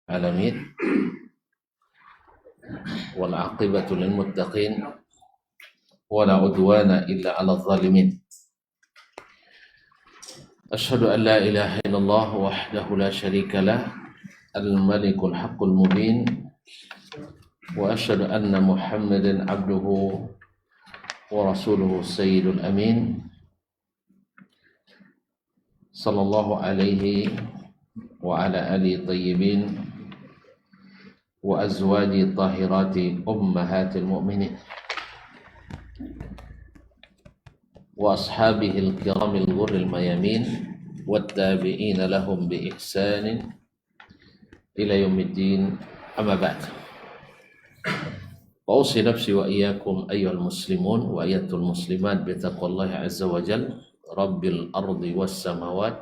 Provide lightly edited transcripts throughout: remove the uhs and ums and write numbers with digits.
العالمين والعاقبة للمتقين ولا عدوان إلا على الظالمين أشهد أن لا إله إلا الله وحده لا شريك له الملك الحق المبين وأشهد أن محمدا عبده ورسوله السيد الأمين صلى الله عليه وعلى آله الطيبين وأزواجه الطاهرات أمهات المؤمنين وأصحابه الكرام الغر الميامين والتابعين لهم بإحسان إلى يوم الدين أما بعد وأوصي نفسي وإياكم أيها المسلمون وأيها المسلمات بتقوى الله عز وجل رب الأرض والسماوات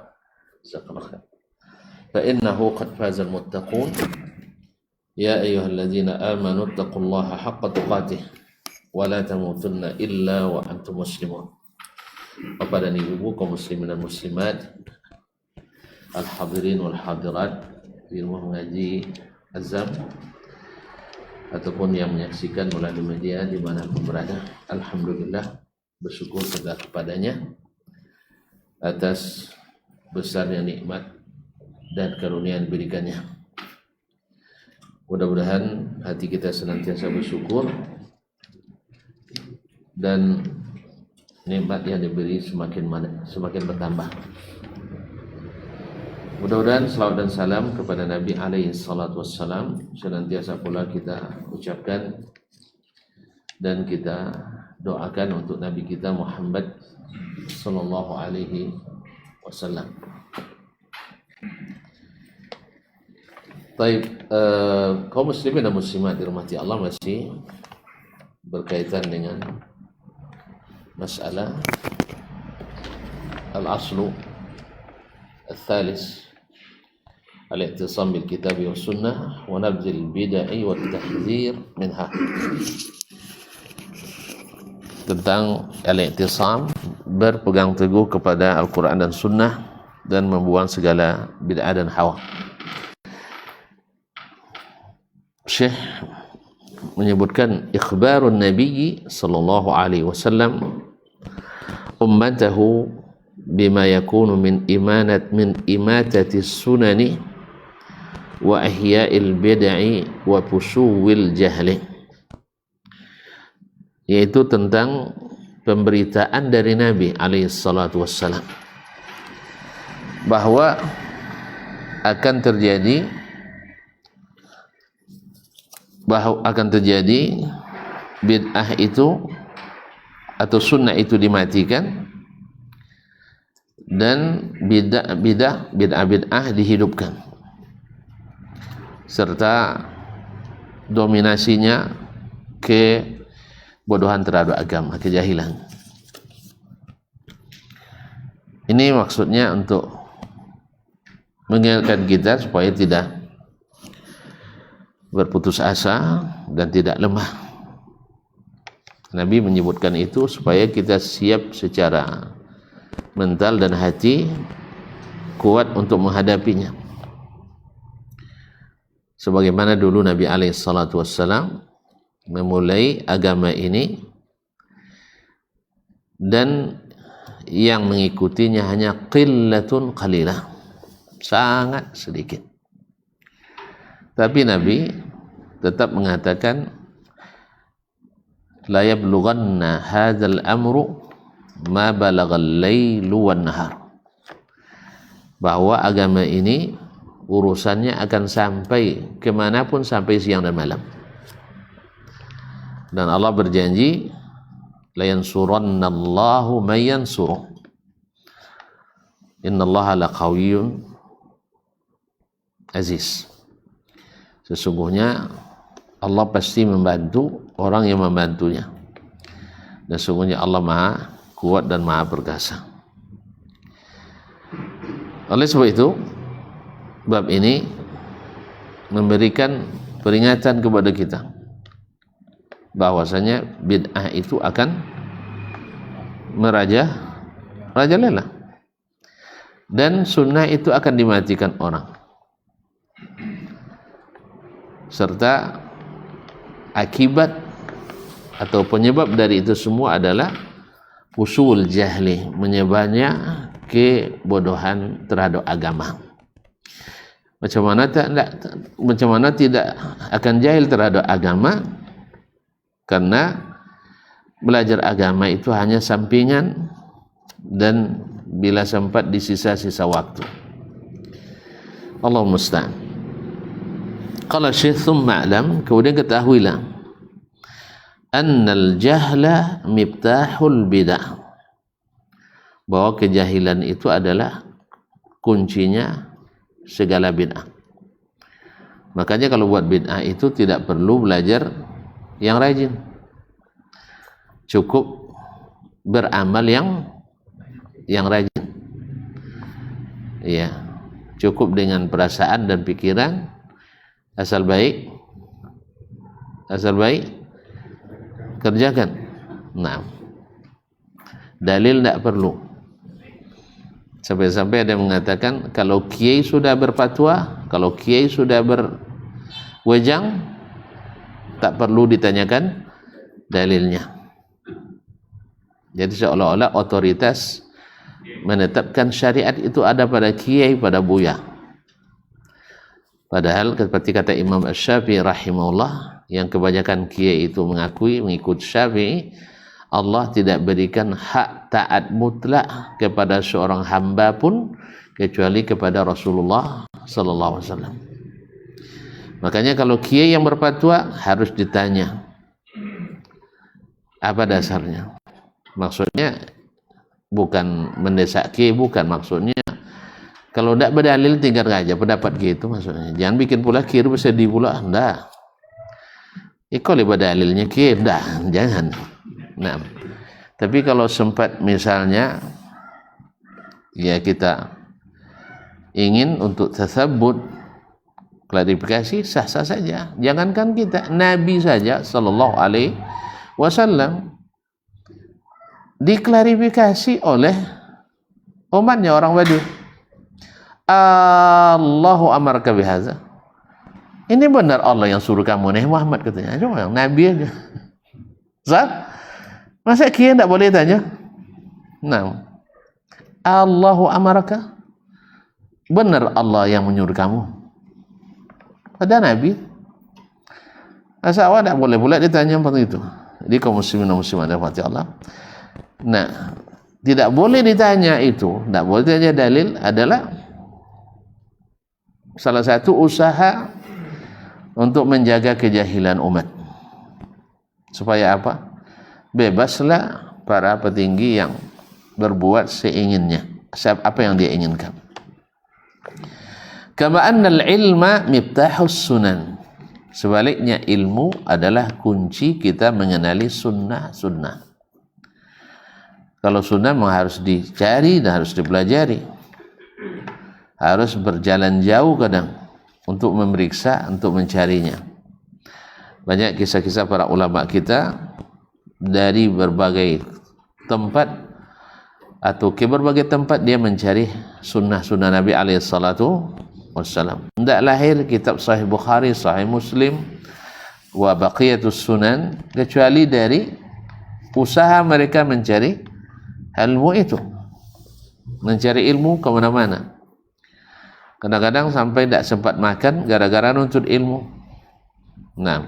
فإنه قد فاز المتقون يا أيها الذين آمنوا اتقوا الله حق تقاته ولا تموتن إلا وأنتم مسلمون. Bapak dan Ibu kaum muslimin dan muslimat, al-hadirin wal hadirat di rumah mengaji Azam ataupun yang menyaksikan melalui media di mana pun berada, alhamdulillah bersyukur kepadanya atas besarnya nikmat dan karunia yang diberikannya. Mudah-mudahan hati kita senantiasa bersyukur dan nikmat yang diberi semakin bertambah. Mudah-mudahan salawat dan salam kepada Nabi alaihi salatu wassalam senantiasa pula kita ucapkan dan kita doakan untuk Nabi kita Muhammad sallallahu alaihi wasallam. Baik, kaum muslimin dan muslimat dirahmati Allah, masih berkaitan dengan masalah al-aslu al-thalis al-i'tisam bil-kitab wa sunnah wa nabzil bid'ah wa at-tahdhir minha, tentang al-i'tisam, berpegang teguh kepada Al-Quran dan Sunnah dan membuang segala bid'ah dan hawa. Syekh menyebutkan ikhbarun Nabi sallallahu alaihi wasallam ummatahu bima yakunu min imatati sunani wa ihya'il bid'i wa fusuwil jahli, yaitu tentang pemberitaan dari Nabi alaihi salatu wassalam bahwa akan terjadi bid'ah itu atau sunnah itu dimatikan dan bid'ah dihidupkan, serta dominasinya kebodohan terhadap agama, kejahilan. Ini maksudnya untuk mengingatkan kita supaya tidak berputus asa dan tidak lemah. Nabi menyebutkan itu supaya kita siap secara mental dan hati, kuat untuk menghadapinya. Sebagaimana dulu Nabi alaihi salatu wassalam memulai agama ini dan yang mengikutinya hanya qillatun qalilah, sangat sedikit. Tapi Nabi tetap mengatakan la yablughanna hadzal amru ma balagal lailu wan nahar, bahwa agama ini urusannya akan sampai kemanapun, sampai siang dan malam. Dan Allah berjanji la yansurannallahu may yansuruh innallaha laqawiyyun aziz. Sesungguhnya Allah pasti membantu orang yang membantunya, dan sesungguhnya Allah maha kuat dan maha perkasa. Oleh sebab itu, bab ini memberikan peringatan kepada kita bahwasanya bid'ah itu akan merajalela dan sunnah itu akan dimatikan orang. serta akibat atau penyebab dari itu semua adalah usul jahli, menyebarnya kebodohan terhadap agama. Macam mana tidak akan jahil terhadap agama, karena belajar agama itu hanya sampingan dan bila sempat di sisa-sisa waktu. Allah musta'an. Qala Syekh thumma a'lam, kemudian ketahuilah annal jahla miftahul bid'ah, bahwa kejahilan itu adalah kuncinya segala bid'ah. Makanya kalau buat bid'ah itu tidak perlu belajar yang rajin, cukup beramal yang rajin. Iya, cukup dengan perasaan dan pikiran, asal baik kerjakan. Nah, dalil tidak perlu. Sampai-sampai ada yang mengatakan kalau kiai sudah berfatwa, kalau kiai sudah berwejang, tak perlu ditanyakan dalilnya. Jadi seolah-olah otoritas menetapkan syariat itu ada pada kiai, pada buya. Padahal seperti kata Imam Asy-Syafi'i rahimahullah, yang kebanyakan kiai itu mengikut Syafi'i, Allah tidak berikan hak taat mutlak kepada seorang hamba pun kecuali kepada Rasulullah sallallahu alaihi wasallam. Makanya kalau kiai yang berfatwa harus ditanya apa dasarnya. Maksudnya bukan mendesak kiai, bukan, maksudnya kalau tidak berdalil tinggal aja pendapat kiai itu, maksudnya jangan bikin pula kiai bersedih pula, enggak. Ikut berdalilnya kiai, enggak, jangan. Nah, tapi kalau sempat misalnya ya kita ingin untuk tasabbut, klarifikasi, sah-sah saja. Jangankan kita, Nabi saja sallallahu alaihi wasallam diklarifikasi oleh umatnya, orang Badui. Allahu amarka bihaza. Ini benar Allah yang suruh kamu nih Muhammad, katanya. Cuma yang Nabi aja. Zat, masa kiai tidak boleh tanya? Nah, Allahu amaraka, benar Allah yang menyuruh kamu. Ada Nabi. Masa awak tidak boleh pula ditanya seperti itu. Jadi kaum muslimin dan muslimat rahmati Allah. Nah, tidak boleh ditanya itu, tidak boleh ditanya dalil adalah salah satu usaha untuk menjaga kejahilan umat. Supaya apa? Bebaslah para petinggi yang berbuat seinginnya, apa yang dia inginkan. Kama annal ilma miftahus sunan. Sebaliknya ilmu adalah kunci kita mengenali sunnah-sunnah. Kalau sunnah memang harus dicari dan harus dipelajari. Harus berjalan jauh kadang untuk memeriksa, untuk mencarinya. Banyak kisah-kisah para ulama kita dari berbagai tempat atau ke berbagai tempat dia mencari sunnah-sunnah Nabi alaihi salatu wassalam. Tidak lahir kitab Sahih Bukhari, Sahih Muslim, wa baqiyatus sunan kecuali dari usaha mereka mencari ilmu itu, mencari ilmu kemana-mana. Kadang-kadang sampai tidak sempat makan gara-gara nuntut ilmu. Nah,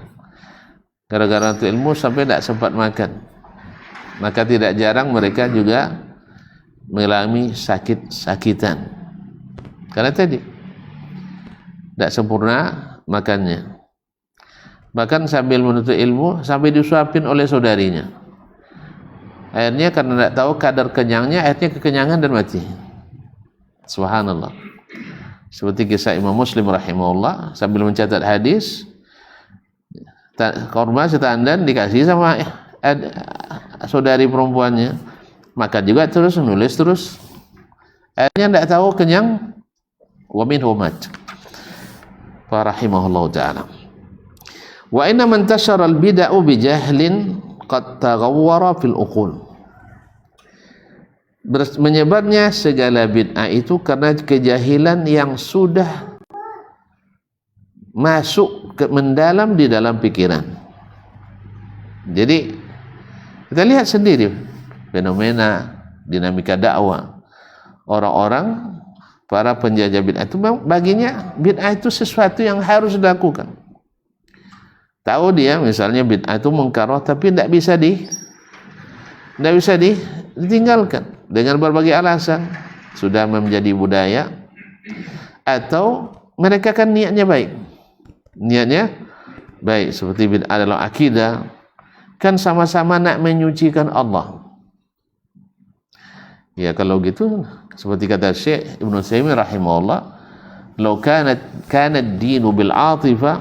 gara-gara nuntut ilmu sampai tidak sempat makan. Maka tidak jarang mereka juga mengalami sakit-sakitan. Karena tadi tidak sempurna makannya. Bahkan sambil menuntut ilmu sampai disuapin oleh saudarinya. Akhirnya karena tidak tahu kadar kenyangnya, akhirnya kekenyangan dan mati. Subhanallah. Seperti kisah Imam Muslim rahimahullah, sambil mencatat hadis, korma setandan dikasih sama saudari perempuannya, maka juga terus menulis terus. Akhirnya tidak tahu kenyang, wa minhu mat. Rahimahullah ta'ala. Wa inna man tashara al-bid'u bi jahlin qad taghawwara fil uqul. Menyebarnya segala bid'ah itu karena kejahilan yang sudah masuk mendalam di dalam pikiran. Jadi kita lihat sendiri fenomena dinamika dakwah. Orang-orang para penjajah bid'ah itu baginya bid'ah itu sesuatu yang harus dilakukan. Tahu dia misalnya bid'ah itu mungkaroh tapi tidak bisa ditinggalkan dengan berbagai alasan. Sudah menjadi budaya atau mereka kan niatnya baik. Niatnya baik seperti bid'ah dalam akidah kan sama-sama nak menyucikan Allah. Ya kalau gitu seperti kata Syekh Ibnu Utsaimin rahimahullah, "Law kana ad-dinu bil 'atifah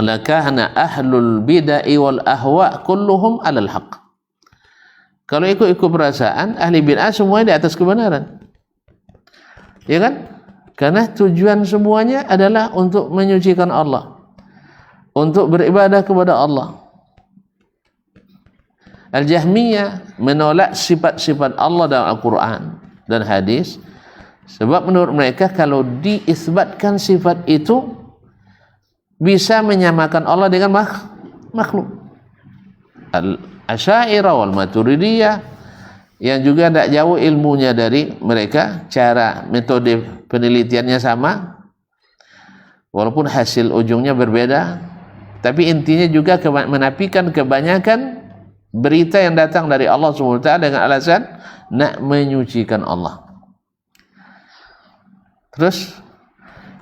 la kana ahlul bid'ah wal ahwa kulluhum 'alal haqq." Kalau ikut perasaan, ahli bid'ah semuanya di atas kebenaran. Ya kan? Karena tujuan semuanya adalah untuk menyucikan Allah, untuk beribadah kepada Allah. Al-Jahmiyah menolak sifat-sifat Allah dalam Al-Quran dan hadis sebab menurut mereka kalau diisbatkan sifat itu bisa menyamakan Allah dengan makhluk. Al-Asy'ariyah wal Maturidiyah yang juga tidak jauh ilmunya dari mereka, cara metode penelitiannya sama walaupun hasil ujungnya berbeda, tapi intinya juga menafikan kebanyakan berita yang datang dari Allah SWT dengan alasan nak menyucikan Allah. Terus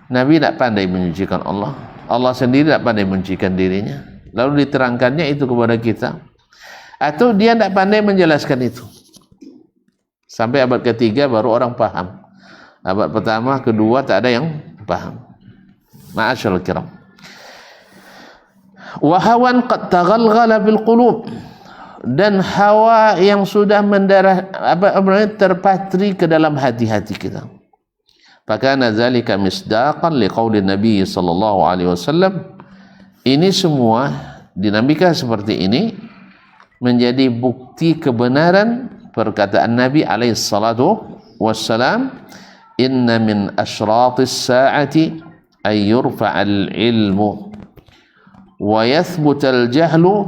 Nabi tak pandai menyucikan Allah, Allah sendiri tak pandai menyucikan dirinya, lalu diterangkannya itu kepada kita, atau dia tak pandai menjelaskan itu. Sampai abad ketiga baru orang paham. Abad pertama, kedua tak ada yang paham. Ma'asyarul kiram. Wa hawan qad taghalghala bil qulub, dan hawa yang sudah terpatri ke dalam hati-hati kita. Fakana zalika misdaqan liqauli Nabi sallallahu alaihi wasallam. Ini semua dinamika seperti ini menjadi bukti kebenaran perkataan Nabi alaihi salatu wassalam, inna min asyratis sa'ati ay yurfa'al ilmu wa yathbutal jahlu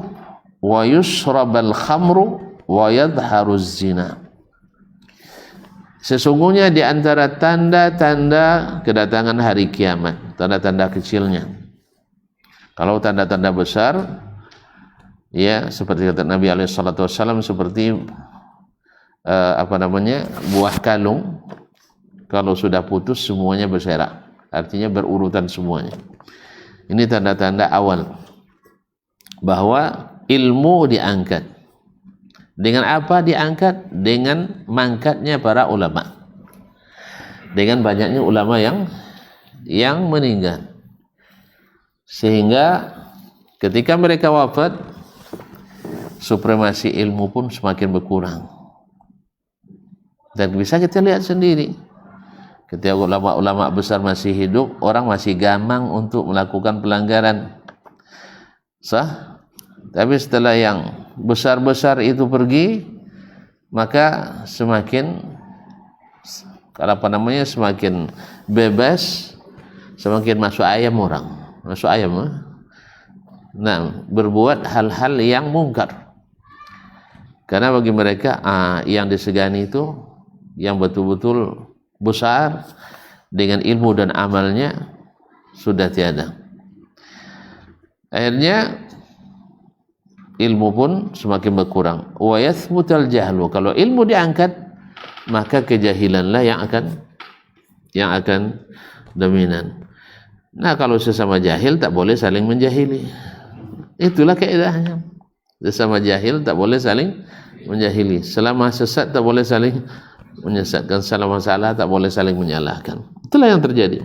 wa yushrabal khamru wa yadharuz zina. Sesungguhnya di antara tanda-tanda kedatangan hari kiamat, tanda-tanda kecilnya. Kalau tanda-tanda besar, ya seperti kata Nabi alaihi salatu wassalam, seperti buah kalung, kalau sudah putus semuanya berserak, artinya berurutan semuanya. Ini tanda-tanda awal bahwa ilmu diangkat. Dengan apa diangkat? Dengan mangkatnya para ulama, dengan banyaknya ulama yang meninggal, sehingga ketika mereka wafat supremasi ilmu pun semakin berkurang. Dan bisa kita lihat sendiri, ketika ulama-ulama besar masih hidup, orang masih gampang untuk melakukan pelanggaran sah. Tapi setelah yang besar-besar itu pergi, maka semakin semakin bebas, semakin masuk ayam orang, berbuat hal-hal yang mungkar. Karena bagi mereka yang disegani itu yang betul-betul besar dengan ilmu dan amalnya sudah tiada. Akhirnya ilmu pun semakin berkurang. Wa yathbutal jahlu, kalau ilmu diangkat maka kejahilanlah yang akan dominan. Nah, kalau sesama jahil tak boleh saling menjahili. Itulah kaidahnya. Sesama jahil tak boleh saling menjahili. Selama sesat tak boleh saling menyesatkan, selama salah tak boleh saling menyalahkan. Itulah yang terjadi.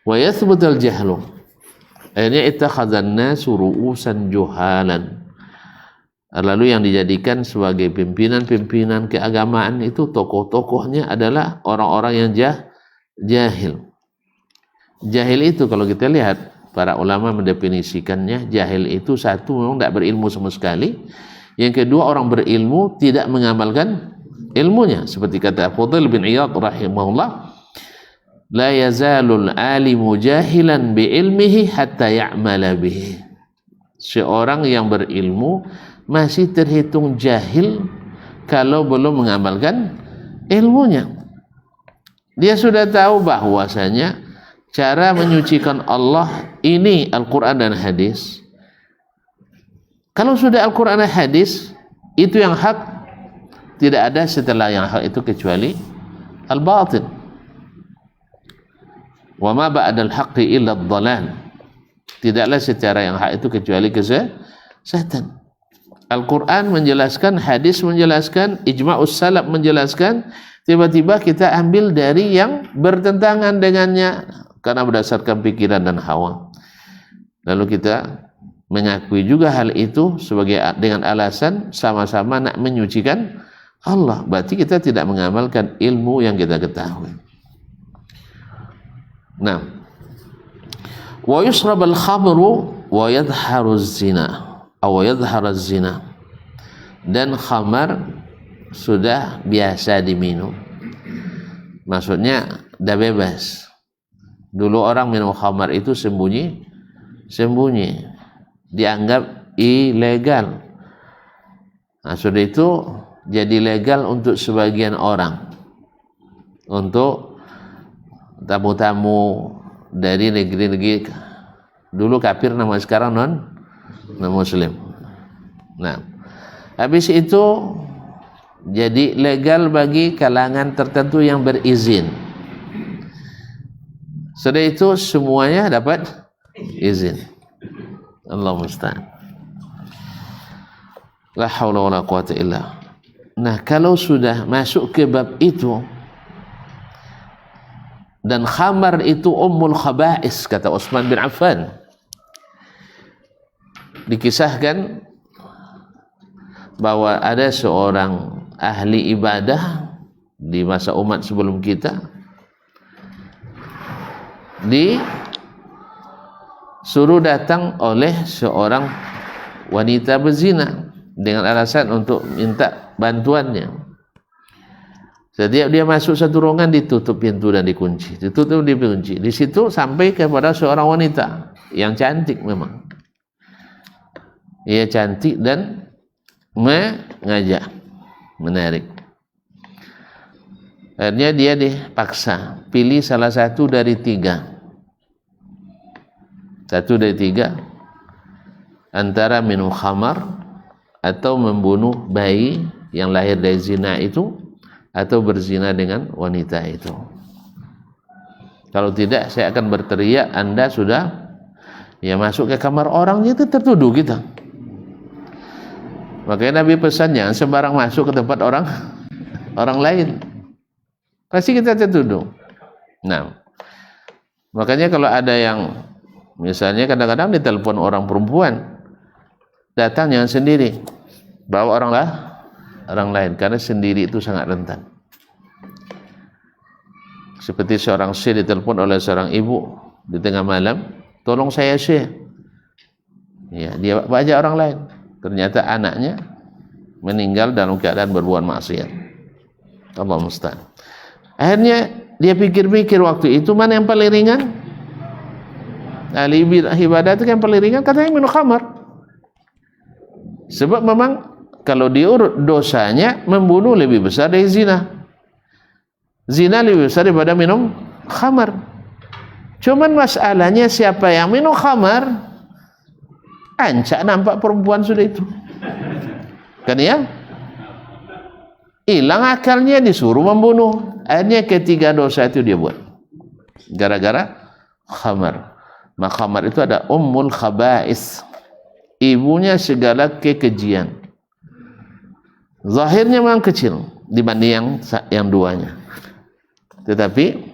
Wa yathbutal jahlu, akhirnya ittakhadhan nasu ru'usan juhalan. Lalu yang dijadikan sebagai pimpinan-pimpinan keagamaan itu, tokoh-tokohnya adalah orang-orang yang jahil. Jahil itu kalau kita lihat, para ulama mendefinisikannya, jahil itu satu, memang tidak berilmu sama sekali. Yang kedua, orang berilmu tidak mengamalkan ilmunya. Seperti kata Fudail bin Iyad rahimahullah, la yazalul alimu jahilan bi ilmihi hatta ya'mala bihi. Seorang yang berilmu masih terhitung jahil kalau belum mengamalkan ilmunya. Dia sudah tahu bahwasanya cara menyucikan Allah ini Al-Quran dan hadis. Kalau sudah Al-Quran dan hadis, itu yang hak, tidak ada setelah yang hak itu kecuali al-batil. Wa ma ba'dal haqqi illa ad-dhalal. Tidaklah secara yang hak itu kecuali kesesatan. Al-Quran menjelaskan, hadis menjelaskan, ijma'us salaf menjelaskan, tiba-tiba kita ambil dari yang bertentangan dengannya karena berdasarkan pikiran dan hawa. Lalu kita mengakui juga hal itu sebagai dengan alasan sama-sama nak menyucikan Allah. Berarti kita tidak mengamalkan ilmu yang kita ketahui. Nah, wa yusrab al-khamru wa yadhharu az-zina aw yadhharu az-zina. Dan khamar sudah biasa diminum. Maksudnya dah bebas. Dulu orang minum khamar itu sembunyi, dianggap ilegal. Nah, sudah itu jadi legal untuk sebagian orang, untuk tamu-tamu dari negeri-negeri dulu kafir, nama sekarang non muslim. Nah, habis itu jadi legal bagi kalangan tertentu yang berizin. Sudah itu semuanya dapat izin. Allah musta'an. La haula wala quwata illa. Nah, kalau sudah masuk ke bab itu, dan khamar itu ummul khaba'is, kata Utsman bin Affan. Dikisahkan bahwa ada seorang ahli ibadah di masa umat sebelum kita, disuruh datang oleh seorang wanita berzina dengan alasan untuk minta bantuannya. Setiap dia masuk satu ruangan, ditutup pintu dan dikunci, ditutup dikunci. Di situ sampai kepada seorang wanita yang cantik memang. Ia cantik dan mengajak, menarik. Akhirnya dia dipaksa pilih salah satu dari tiga. Satu dari tiga, antara minum khamar atau membunuh bayi yang lahir dari zina itu, atau berzina dengan wanita itu. Kalau tidak, saya akan berteriak, Anda sudah masuk ke kamar orang, itu tertuduh kita. Makanya Nabi pesan jangan sembarang masuk ke tempat orang lain, pasti kita tertuduh. Nah, makanya kalau ada yang misalnya kadang-kadang ditelepon orang perempuan, datang jangan sendiri, bawa orang lain, karena sendiri itu sangat rentan. Seperti seorang syekh ditelepon oleh seorang ibu di tengah malam, tolong saya syekh. Ya, dia baca orang lain. Ternyata anaknya meninggal dalam keadaan berbuat maksiat. Allah musta'an. Akhirnya dia pikir-pikir waktu itu mana yang paling ringan. Ahli ibadah itu yang paling ringan, katanya minum khamar. Sebab memang kalau diurut dosanya, membunuh lebih besar dari zina. Zina lebih besar daripada minum khamar. Cuman masalahnya siapa yang minum khamar, ancak nampak perempuan sudah itu. Kan ya? Hilang akalnya, disuruh membunuh. Akhirnya ketiga dosa itu dia buat. Gara-gara khamar. Maka khamar itu ada ummul khaba'is. Ibunya segala kekejian. Zahirnya memang kecil dibanding yang duanya. Tetapi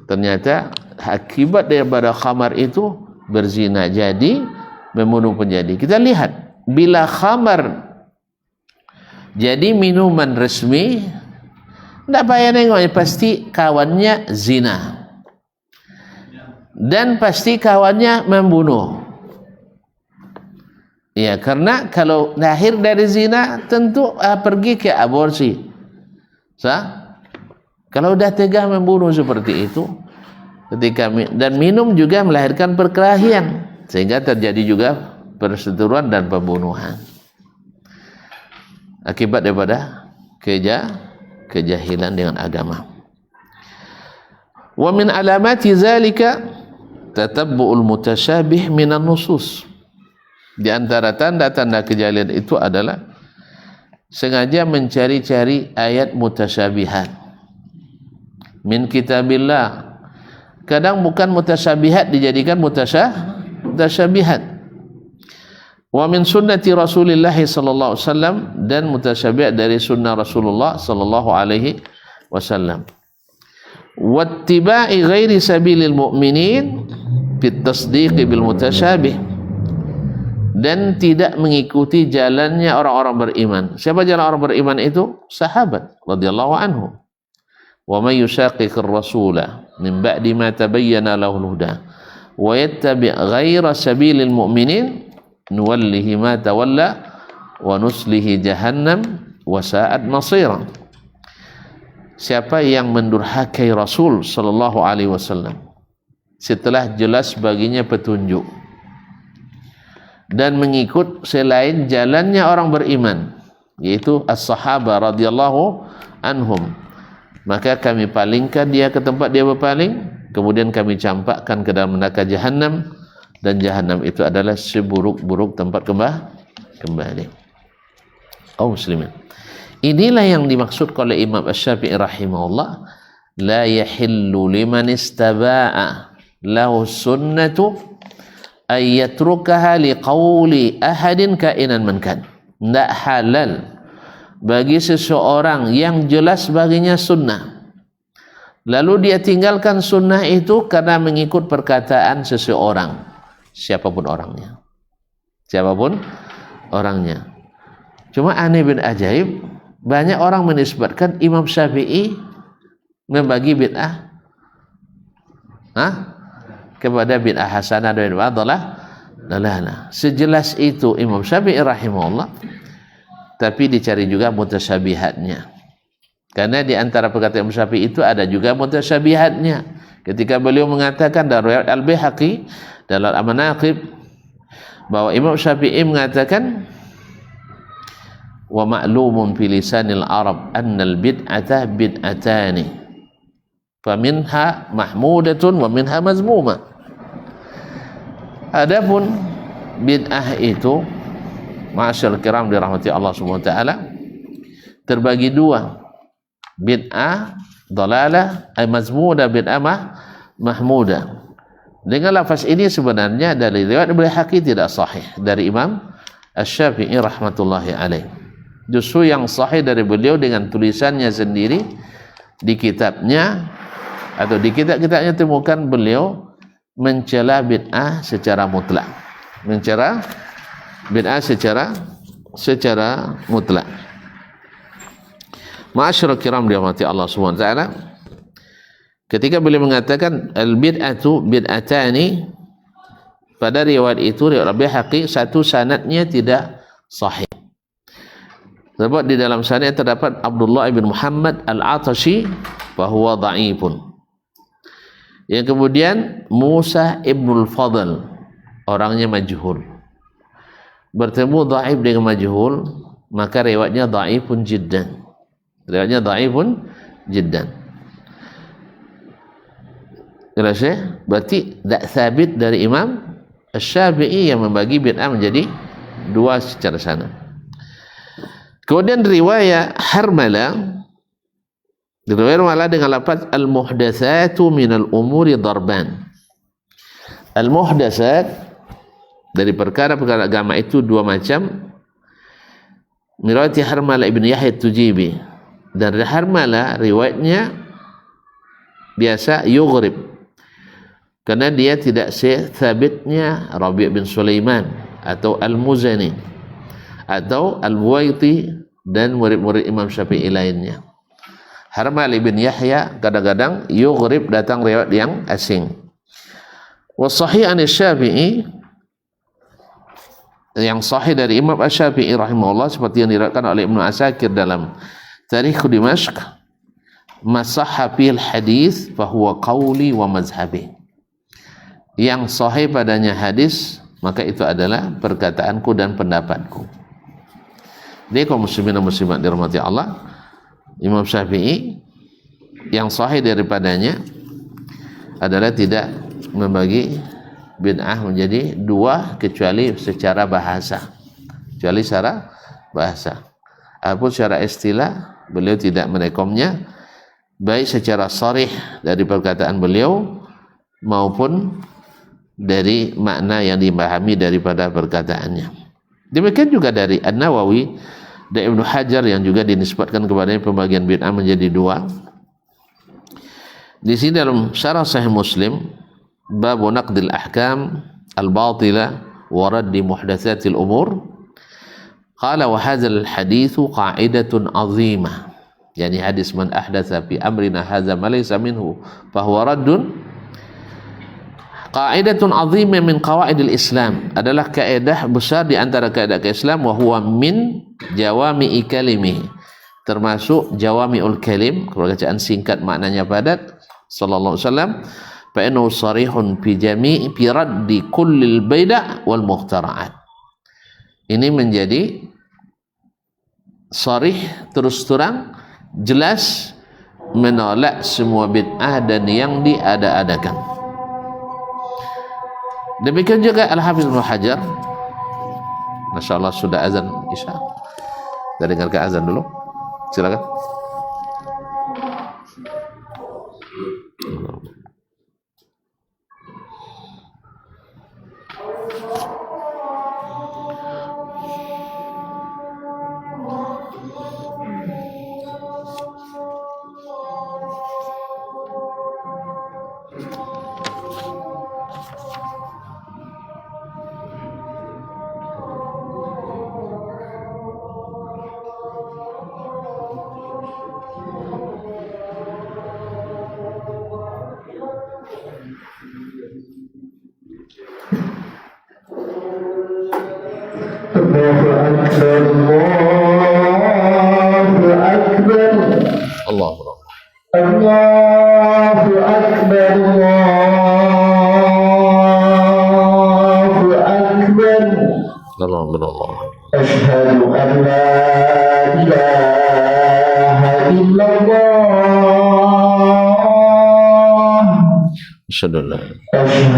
ternyata akibat daripada khamar itu berzina, jadi membunuh penjadi. Kita lihat, bila khamar jadi minuman resmi, tidak payah nengoknya, pasti kawannya zina. Dan pasti kawannya membunuh. Ya, karena kalau lahir dari zina tentu pergi ke aborsi. Kalau dah tega membunuh seperti itu, dan minum juga melahirkan perkelahian, sehingga terjadi juga perseteruan dan pembunuhan akibat daripada kejahilan dengan agama. Wa min alamati zalika tatabbu'ul mutasyabih minan nusus. Di antara tanda-tanda kejahilan itu adalah sengaja mencari-cari ayat mutasyabihat min kitabillah. Kadang bukan mutasyabihat dijadikan mutasyabihat. Wa min sunnati Rasulillah sallallahu alaihi wasallam, dan mutasyabihat dari sunnah Rasulullah sallallahu alaihi wasallam. Wattiba'i ghairi sabilil mu'minin fit tasdiqi bil mutasyabih, dan tidak mengikuti jalannya orang-orang beriman. Siapa jalan orang beriman itu? Sahabat radhiyallahu anhu. Wa may yushaqiqir rasula min ba'di ma tabayyana lahul huda wa yattabi' ghaira sabilil mu'minin nuwallihi ma tawalla wa nuslihi jahannam wa sa'at masira. Siapa yang mendurhakai Rasul sallallahu alaihi wasallam setelah jelas baginya petunjuk dan mengikut selain jalannya orang beriman, yaitu as-sahaba radhiyallahu anhum, maka kami palingkan dia ke tempat dia berpaling, kemudian kami campakkan ke dalam neraka jahannam, dan jahannam itu adalah seburuk-buruk tempat kembali. Kaum muslimin, inilah yang dimaksud oleh Imam Asy-Syafi'i rahimahullah, la yahillu liman istaba'a lahu sunnatu ay yatrukaha liqauli ahadin kainan man kan. Tidak halal bagi seseorang yang jelas baginya sunnah, lalu dia tinggalkan sunnah itu karena mengikut perkataan seseorang, siapapun orangnya. Cuma aneh bin ajaib, banyak orang menisbatkan Imam Syafi'i membagi bid'ah kepada bid'ah hasanah dan bid'ah dalalah. Sejelas itu Imam Syafi'i rahimahullah, tapi dicari juga mutasyabihatnya. Karena di antara perkataan Imam Syafi'i itu ada juga mutasyabihatnya. Ketika beliau mengatakan dalam riwayat Al-Baihaqi dalam Al-Manaqib bahwa Imam Syafi'i mengatakan, wa ma'lumun fi lisanil Arab annal bid'ata bid'atani faminha mahmudatun wa minha mazmuma. Adapun bid'ah itu, ma'asyar kiram dirahmati Allah Subhanahu wa taala, terbagi dua. Bid'ah dalalah ay mazmuda, bid'ah mahmuda. Dengan lafaz ini sebenarnya dari riwayat Al-Baihaqi tidak sahih dari Imam Asy-Syafi'i rahmatullahi alaih. Justru yang sahih dari beliau dengan tulisannya sendiri di kitabnya, atau di kitab-kitabnya temukan beliau mencela bid'ah secara mutlak. Mencela bid'ah secara mutlak. Ma'asyiral kiram dirahmati Allah Subhanahu wa taala, ketika beliau mengatakan al-bid'atu bid'atani, pada riwayat itu riwayat Al-Baihaqi, satu sanadnya tidak sahih. Sebab di dalam sanad terdapat Abdullah bin Muhammad Al-Atashi bahwa dha'ifun. Yang kemudian Musa ibnul Fadl, orangnya majhul. Bertemu dha'if dengan majhul, maka riwayatnya dha'ifun jiddan. Riwayatnya dha'ifun jiddan. Jelas ya? Berarti tak sabit dari Imam Asy-Syafi'i yang membagi bid'ah menjadi dua secara sanad. Kemudian riwayat Harmala, diriwayatkan dengan lafaz al-muhdatsatu minal umuri darban. Al-muhdatsat dari perkara-perkara agama itu dua macam. Riwayat Harmala ibn Yahya Tujibi, dan Harmala riwayatnya biasa yughrib, karena dia tidak sabitnya Rabi' bin Sulaiman atau Al-Muzani atau Al-Buwaiti dan murid-murid Imam Syafi'i lainnya. Harmal bin Yahya kadang-kadang yughrib, datang riwayat yang asing. Wa sahih an Syafi'i, yang sahih dari Imam Asy-Syafi'i rahimahullah, seperti yang diriwayatkan oleh Ibnu Asakir dalam Tarikh Dimashq, masahha fil hadis fahuwa qauli wa mazhabi. Yang sahih padanya hadis, maka itu adalah perkataanku dan pendapatku. Jadi kaum muslimin dan muslimat dirahmati Allah, Imam Syafi'i yang sahih daripadanya adalah tidak membagi bid'ah menjadi dua kecuali secara bahasa. Kecuali secara bahasa. Apapun secara istilah beliau tidak merekomnya, baik secara sharih dari perkataan beliau maupun dari makna yang dipahami daripada perkataannya. Demikian juga dari An-Nawawi dan Ibnu Hajar yang juga dinisbatkan kepadanya pembagian bid'ah menjadi dua. Di sini dalam syarah Sahih Muslim, bab naqdil ahkam al-batila wa raddi muhdatsatil umur, qala wa hadzal haditsu qa'idatun 'azimah. Yani hadis man ahdatsa fi amrina hadza ma laysa minhu fa huwa raddun. Qa'idatun 'azimah min qawaidil Islam, adalah kaidah besar di antara kaidah Islam, wa huwa min jawami'i kalimi, termasuk jawami'ul kalim, bacaan singkat maknanya padat, sallallahu alaihi wasallam, fa innahu sarihun fi jami'i fi raddi kullil bid'ah wal mukhtara'at. Ini menjadi sarih, terus terang, jelas menolak semua bid'ah dan yang diada-adakan. Demikian juga Al-Hafiz Ibnu Hajar. Masya Allah sudah azan Isya. Kita dengarkan azan dulu. Silakan.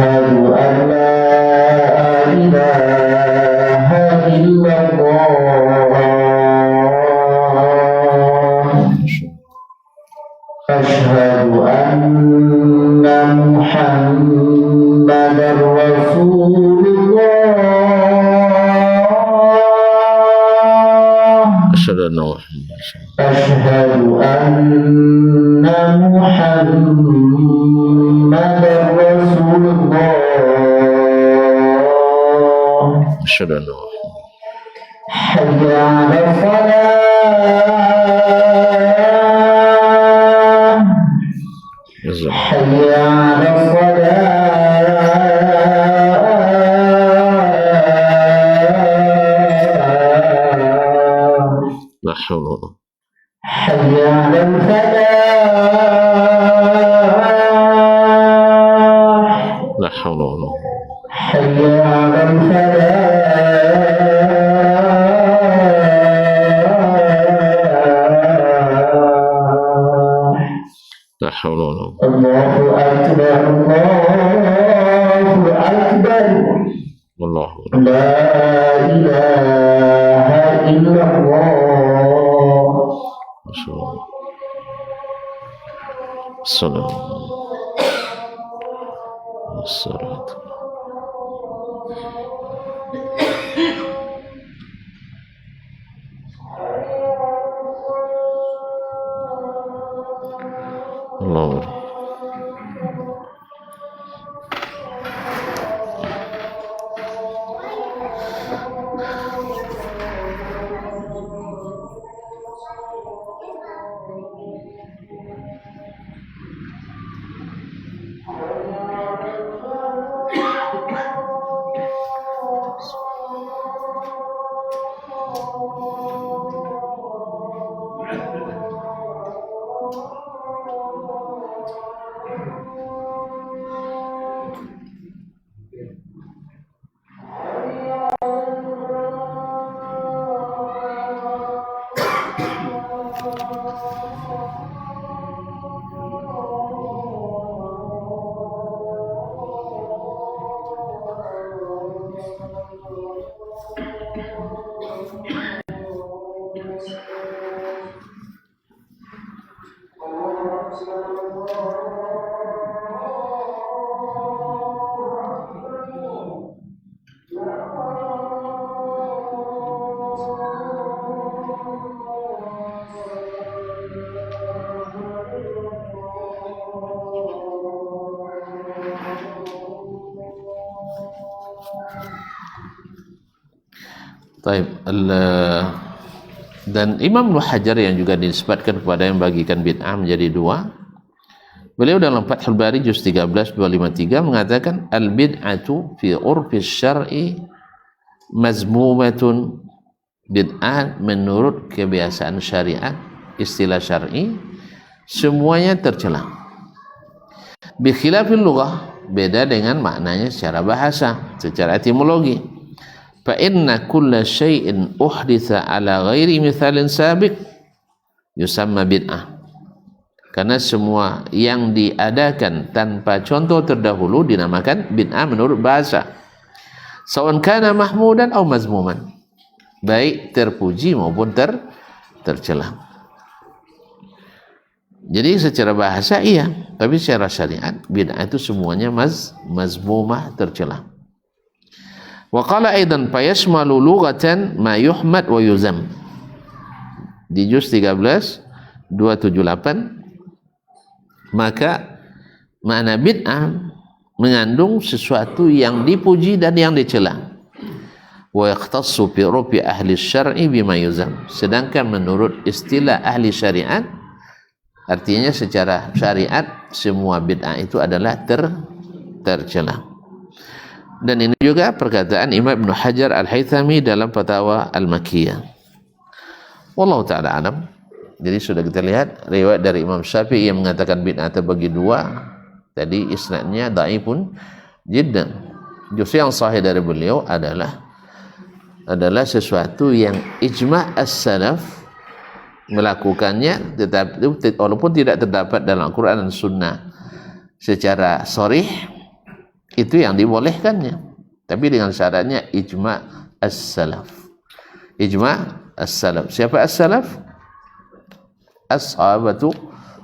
أشهد أن لا إله إلا الله أشهد أن محمدا رسول الله أشهد أن محمدا رسول الله أشهد أن حي على الصلاة حي على الصلاة لا حول ولا قوة حي على الفلاح لا حول ولا قوة حي على الفلاح لا حول ولا قوة الله أكبر الله أكبر والله لا إله إلا الله ما شاء الله الصلاة والصلاة الله Taib. Dan Imam Ibnu Hajar yang juga dinisbatkan kepada yang bagikan bid'ah menjadi dua. Beliau dalam Fathul Bari juz 13 253 mengatakan al-bid'atu fi urfi syar'i mazmumatun. Bid'ah menurut kebiasaan syariat, istilah syar'i, semuanya tercela. Bi khilafil lughah, beda dengan maknanya secara bahasa, secara etimologi. Fa inna kulla syai'in uhditha ala ghairi mithalin sabiq yusamma bid'ah. Karena semua yang diadakan tanpa contoh terdahulu dinamakan bid'ah menurut bahasa. Sawan kana mahmudan atau mazmuman, baik terpuji maupun tercela. Jadi secara bahasa iya, tapi secara syariat bid'ah itu semuanya mazmumah, tercela. Wa qala aidan fayashmalu lughatan ma yuhmad wa yuzam. Di juz 13 278, maka makna bid'ah mengandung sesuatu yang dipuji dan yang dicela. Wa yaqtassu fi rufi ahli syar'i bima yuzam. Sedangkan menurut istilah ahli syariat, artinya secara syariat semua bid'ah itu adalah tercela. Dan ini juga perkataan Imam Ibnu Hajar Al-Haythami dalam Fatawa Al-Makkiyah. Wallahu ta'ala alam. Jadi sudah kita lihat riwayat dari Imam Syafi'i yang mengatakan bid'ah terbagi dua. Tadi isnadnya dhaifun jiddan. Justru yang sahih dari beliau adalah sesuatu yang ijma' as-salaf melakukannya, tetapi walaupun tidak terdapat dalam Al-Quran dan Sunnah secara sharih, itu yang dibolehkannya, tapi dengan syaratnya ijma' as-salaf. Ijma' as-salaf. Siapa as-salaf? As-sahabatu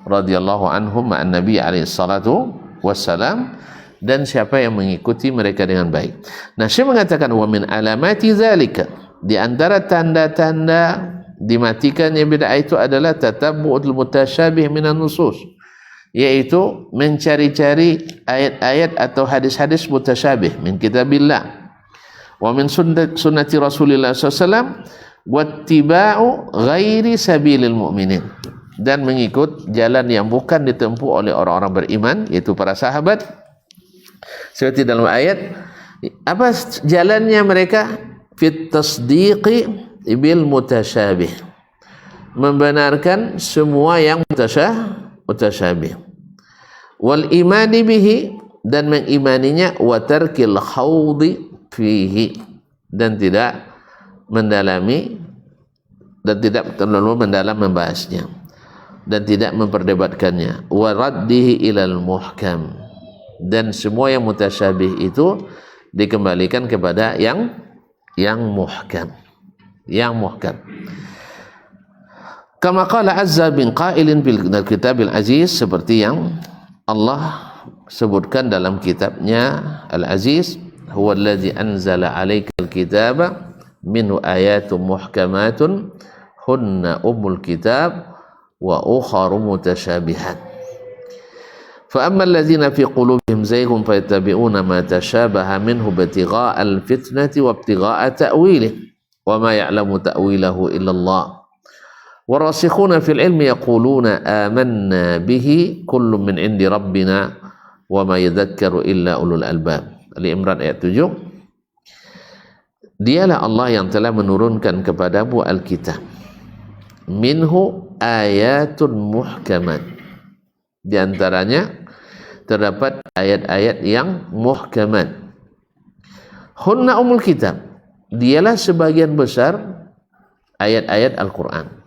radhiyallahu anhum ma'an nabi alaihi salatu wassalam, dan siapa yang mengikuti mereka dengan baik. Nah, Syekh mengatakan wa min alamati zalika, di antara tanda-tanda dimatikannya bid'ah itu adalah tatabbu'ul mutasyabih minan nusus, yaitu mencari-cari ayat-ayat atau hadis-hadis mutasyabih min kitabillah wa min sunnati Rasulillah SAW, wattiba'u ghairi sabilil mu'minin, dan mengikut jalan yang bukan ditempuh oleh orang-orang beriman, yaitu para sahabat. Seperti dalam ayat, apa jalannya mereka? Fit tasdiqi bil mutasyabih, membenarkan semua yang mutasyabih, wal imani bihi, dan mengimaninya, wa tarkil khawdi fihi, dan tidak mendalami dan tidak terlalu mendalam membahasnya dan tidak memperdebatkannya, wa raddihi ilal muhkam, dan semua yang mutasyabih itu dikembalikan kepada yang muhkam, Kama qala azza bin qailin bil kitabil aziz, seperti yang Allah sebutkan dalam kitabnya Al-Aziz, huwa allazi anzala 'alaikal kitaba minhu ayatun muhkamatun hunna ummul kitab wa ukharu mutasyabihat. Fa ammal ladzina fi qulubihim zayghun fayattabi'una ma tashabaha minhu ibtigha'a al-fitnati wa ibtigha'a ta'wilihi wa ma ya'lamu ta'wilahu illa Allah. Warasikhuna fil ilmi yaquluna amanna bihi kullun min indi rabbina wa ma yadhakkaru illa ulul albab. Ali Imran ayat 7. Dialah Allah yang telah menurunkan kepadamu Alkitab, minhu ayatun muhkamat, di antaranya terdapat ayat-ayat yang muhkamat. Hunna umul kitab, dialah sebagian besar ayat-ayat Al-Quran.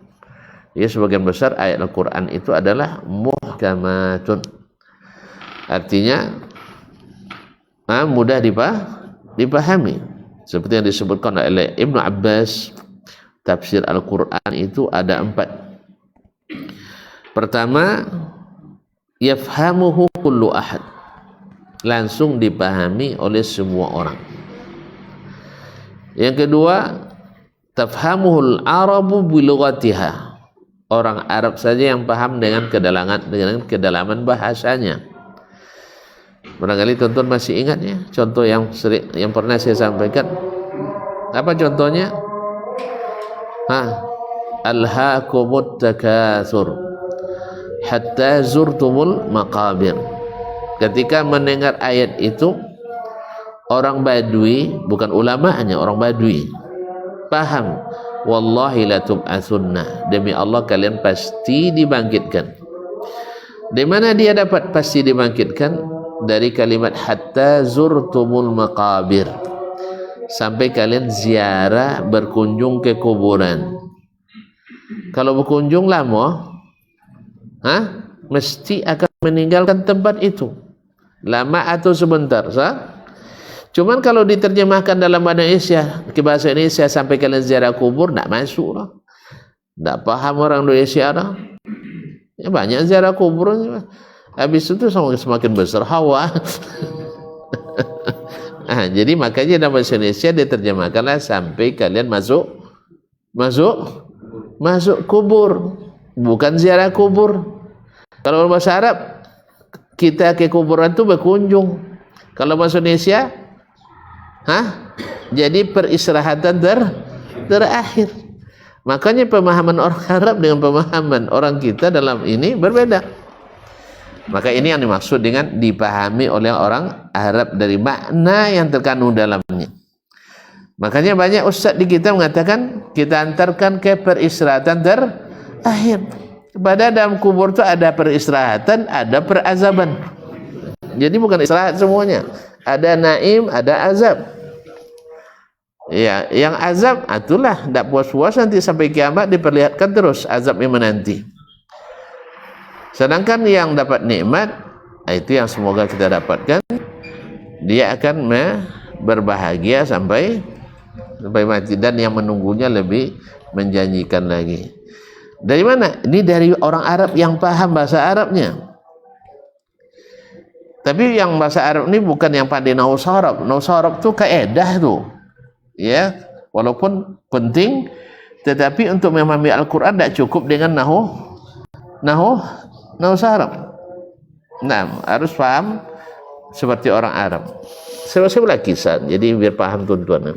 Ya, sebagian besar ayat Al-Quran itu adalah muhkamatun, artinya mudah dipahami, seperti yang disebutkan oleh Ibnu Abbas tafsir Al-Quran itu ada 4. Pertama, yafhamuhu kullu ahad, langsung dipahami oleh semua orang. Yang kedua, tafhamuhul arabu bilughatiha, orang Arab saja yang paham dengan kedalaman bahasanya. Barangkali tuan-tuan masih ingat ya, contoh yang pernah saya sampaikan. Apa contohnya? Alhaakumut takatsur hatta zurtumul maqabir. Ketika mendengar ayat itu, orang Badui, bukan ulamanya, orang Badui paham, wallahi la tub'atsunna, demi Allah kalian pasti dibangkitkan. Di mana dia dapat pasti dibangkitkan? Dari kalimat hatta zurtumul maqabir, sampai kalian ziarah, berkunjung ke kuburan. Kalau berkunjung lama, mesti akan meninggalkan tempat itu, lama atau sebentar, Cuman kalau diterjemahkan dalam bahasa Indonesia sampai kalian ziarah kubur, tak masuk lah. Tak paham orang Indonesia dah. Ya, banyak ziarah kubur. Habis itu semakin besar hawa. Jadi makanya dalam bahasa Indonesia diterjemahkanlah sampai kalian masuk kubur, bukan ziarah kubur. Kalau bahasa Arab, kita ke kuburan itu berkunjung. Kalau bahasa Indonesia, jadi peristirahatan terakhir. Makanya pemahaman orang Arab dengan pemahaman orang kita dalam ini berbeda. Maka ini yang dimaksud dengan dipahami oleh orang Arab dari makna yang terkandung dalamnya. Makanya banyak ustaz di kita mengatakan kita antarkan ke peristirahatan terakhir. Pada dalam kubur itu ada peristirahatan, ada perazaban. Jadi bukan istirahat semuanya. Ada naim, ada azab. Ya, yang azab itulah tidak puas-puas nanti sampai kiamat diperlihatkan terus azab yang menanti. Sedangkan yang dapat nikmat, itu yang semoga kita dapatkan, dia akan berbahagia sampai mati, dan yang menunggunya lebih menjanjikan lagi. Dari mana? Ini dari orang Arab yang paham bahasa Arabnya. Tapi yang bahasa Arab ini bukan yang pandai nahwu saraf. Nahwu saraf itu kaedah tuh. Ya, walaupun penting, tetapi untuk memahami Al-Quran tidak cukup dengan nahwu saraf. Nah, harus paham seperti orang Arab. Saya ulang kisah, jadi biar paham tuan-tuan.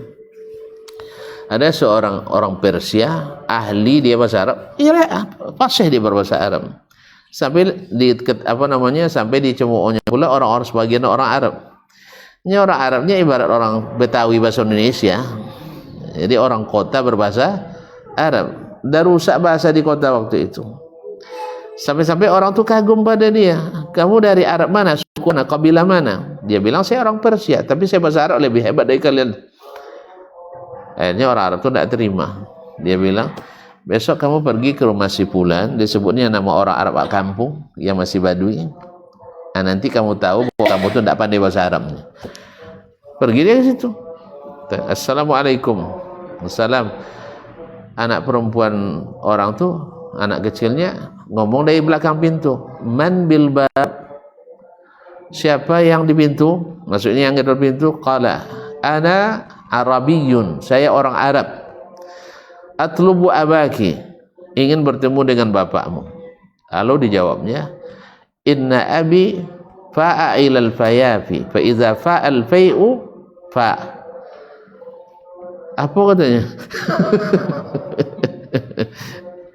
Ada seorang orang Persia, ahli dia bahasa Arab, fasih dia berbahasa Arab. Sampai sampai dicemoohnya pula orang-orang sebagian orang Arab. Ini orang Arabnya ibarat orang Betawi bahasa Indonesia. Jadi orang kota berbahasa Arab. Dah rusak bahasa di kota waktu itu. Sampai-sampai orang tu kagum pada dia. Kamu dari Arab mana? Suku mana? Kabilah mana? Dia bilang saya orang Persia, tapi saya bahasa Arab lebih hebat dari kalian. Akhirnya orang Arab tu tidak terima. Dia bilang, besok kamu pergi ke rumah si Fulan, disebutnya nama orang Arab kampung yang masih Badui. Nanti kamu tahu bahwa kamu tu tidak pandai bahasa Arabnya. Pergi dia ke situ. Assalamualaikum. Assalam. Anak perempuan orang tu, anak kecilnya ngomong dari belakang pintu, man bil bab, siapa yang di pintu? Maksudnya yang di pintu. Qala ana Arabiyun, saya orang Arab. Atlubu abaki, ingin bertemu dengan bapakmu. Lalu dijawabnya, inna abi fa'a ilal fayafi, fa iza fa'al fai'u fa'. Apa katanya?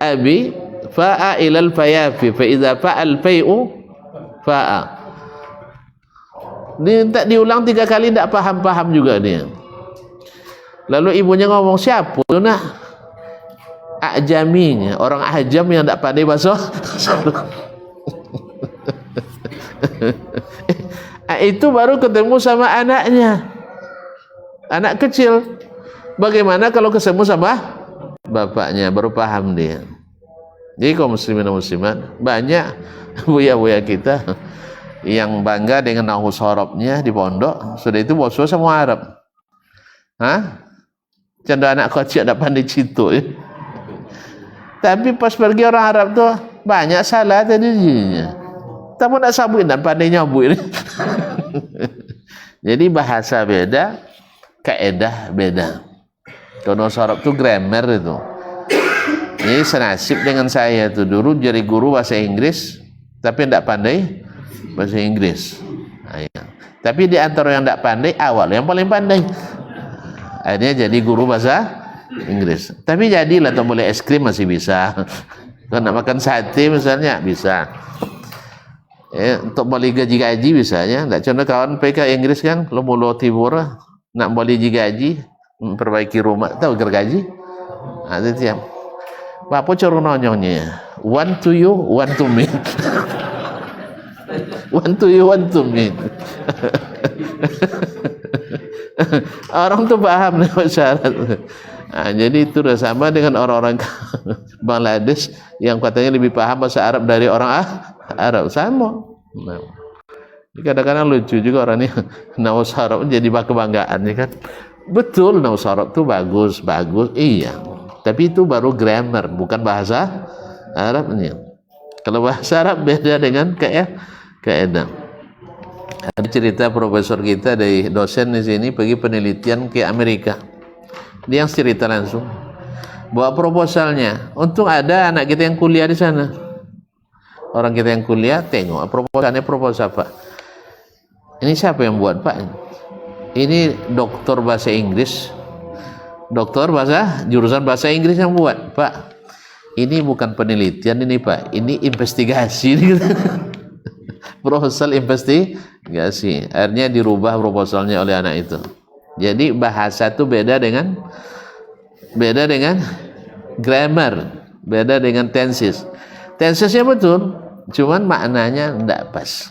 Abi fa'a ilal fayafi, fa iza fa'al fai'u fa'a. Dia tak diulang 3 kali, tak paham-paham juga dia. Lalu ibunya ngomong, siapa tu nak? Ajaminya, orang ajam yang tak pandai bahasa. Itu baru ketemu sama anaknya, anak kecil. Bagaimana kalau ketemu sama bapaknya, baru paham dia. Jadi kaum muslimin dan muslimat, banyak buya-buya kita yang bangga dengan nahwu sharafnya di pondok, sudah itu boswa semua Arab. Contoh anak kecil tak pandai cituk ya. Tapi pas pergi orang Arab tuh banyak salah tadinya. Tak pun nak sabut dan pandai nyabut. Jadi bahasa beda, kaedah beda. Kalau Arab tuh grammar itu. Ini senasib dengan saya tuh dulu jadi guru bahasa Inggris, tapi tidak pandai bahasa Inggris. Ayah. Tapi di antara yang tidak pandai awal yang paling pandai. Akhirnya jadi guru bahasa Inggris. Tapi jadilah tak boleh es krim masih bisa. Kalau nak makan sate misalnya bisa. Untuk beli gaji-gaji misalnya. Tak contoh kawan PK Inggris kan, lo mulu tibur nak beli gaji, perbaiki rumah, tahu gergaji. Ada tiap. Apa cara nonyongnya? One to you, one to me. One to you, one to me. Orang tuh paham nih syarat. Nah, jadi itu udah sama dengan orang-orang Bangladesh yang katanya lebih paham bahasa Arab dari orang Arab, sama. Nah, kadang-kadang lucu juga orang ini nawas Arab jadi kebanggaan ya kan. Betul, nawas Arab tuh bagus, iya. Tapi itu baru grammar, bukan bahasa Arabnya. Kalau bahasa Arab beda dengan kaedah. Ada cerita profesor kita dari dosen di sini pergi penelitian ke Amerika. Dia yang cerita langsung. Bawa proposalnya. Untung ada anak kita yang kuliah di sana. Orang kita yang kuliah tengok proposalnya proposal apa. Ini siapa yang buat Pak? Ini doktor bahasa Inggris. Doktor jurusan bahasa Inggris yang buat Pak. Ini bukan penelitian ini Pak. Ini investigasi. Proposal investigasi. Akhirnya dirubah proposalnya oleh anak itu. Jadi bahasa itu beda dengan grammar, beda dengan tenses. Tensesnya betul, cuman maknanya tidak pas.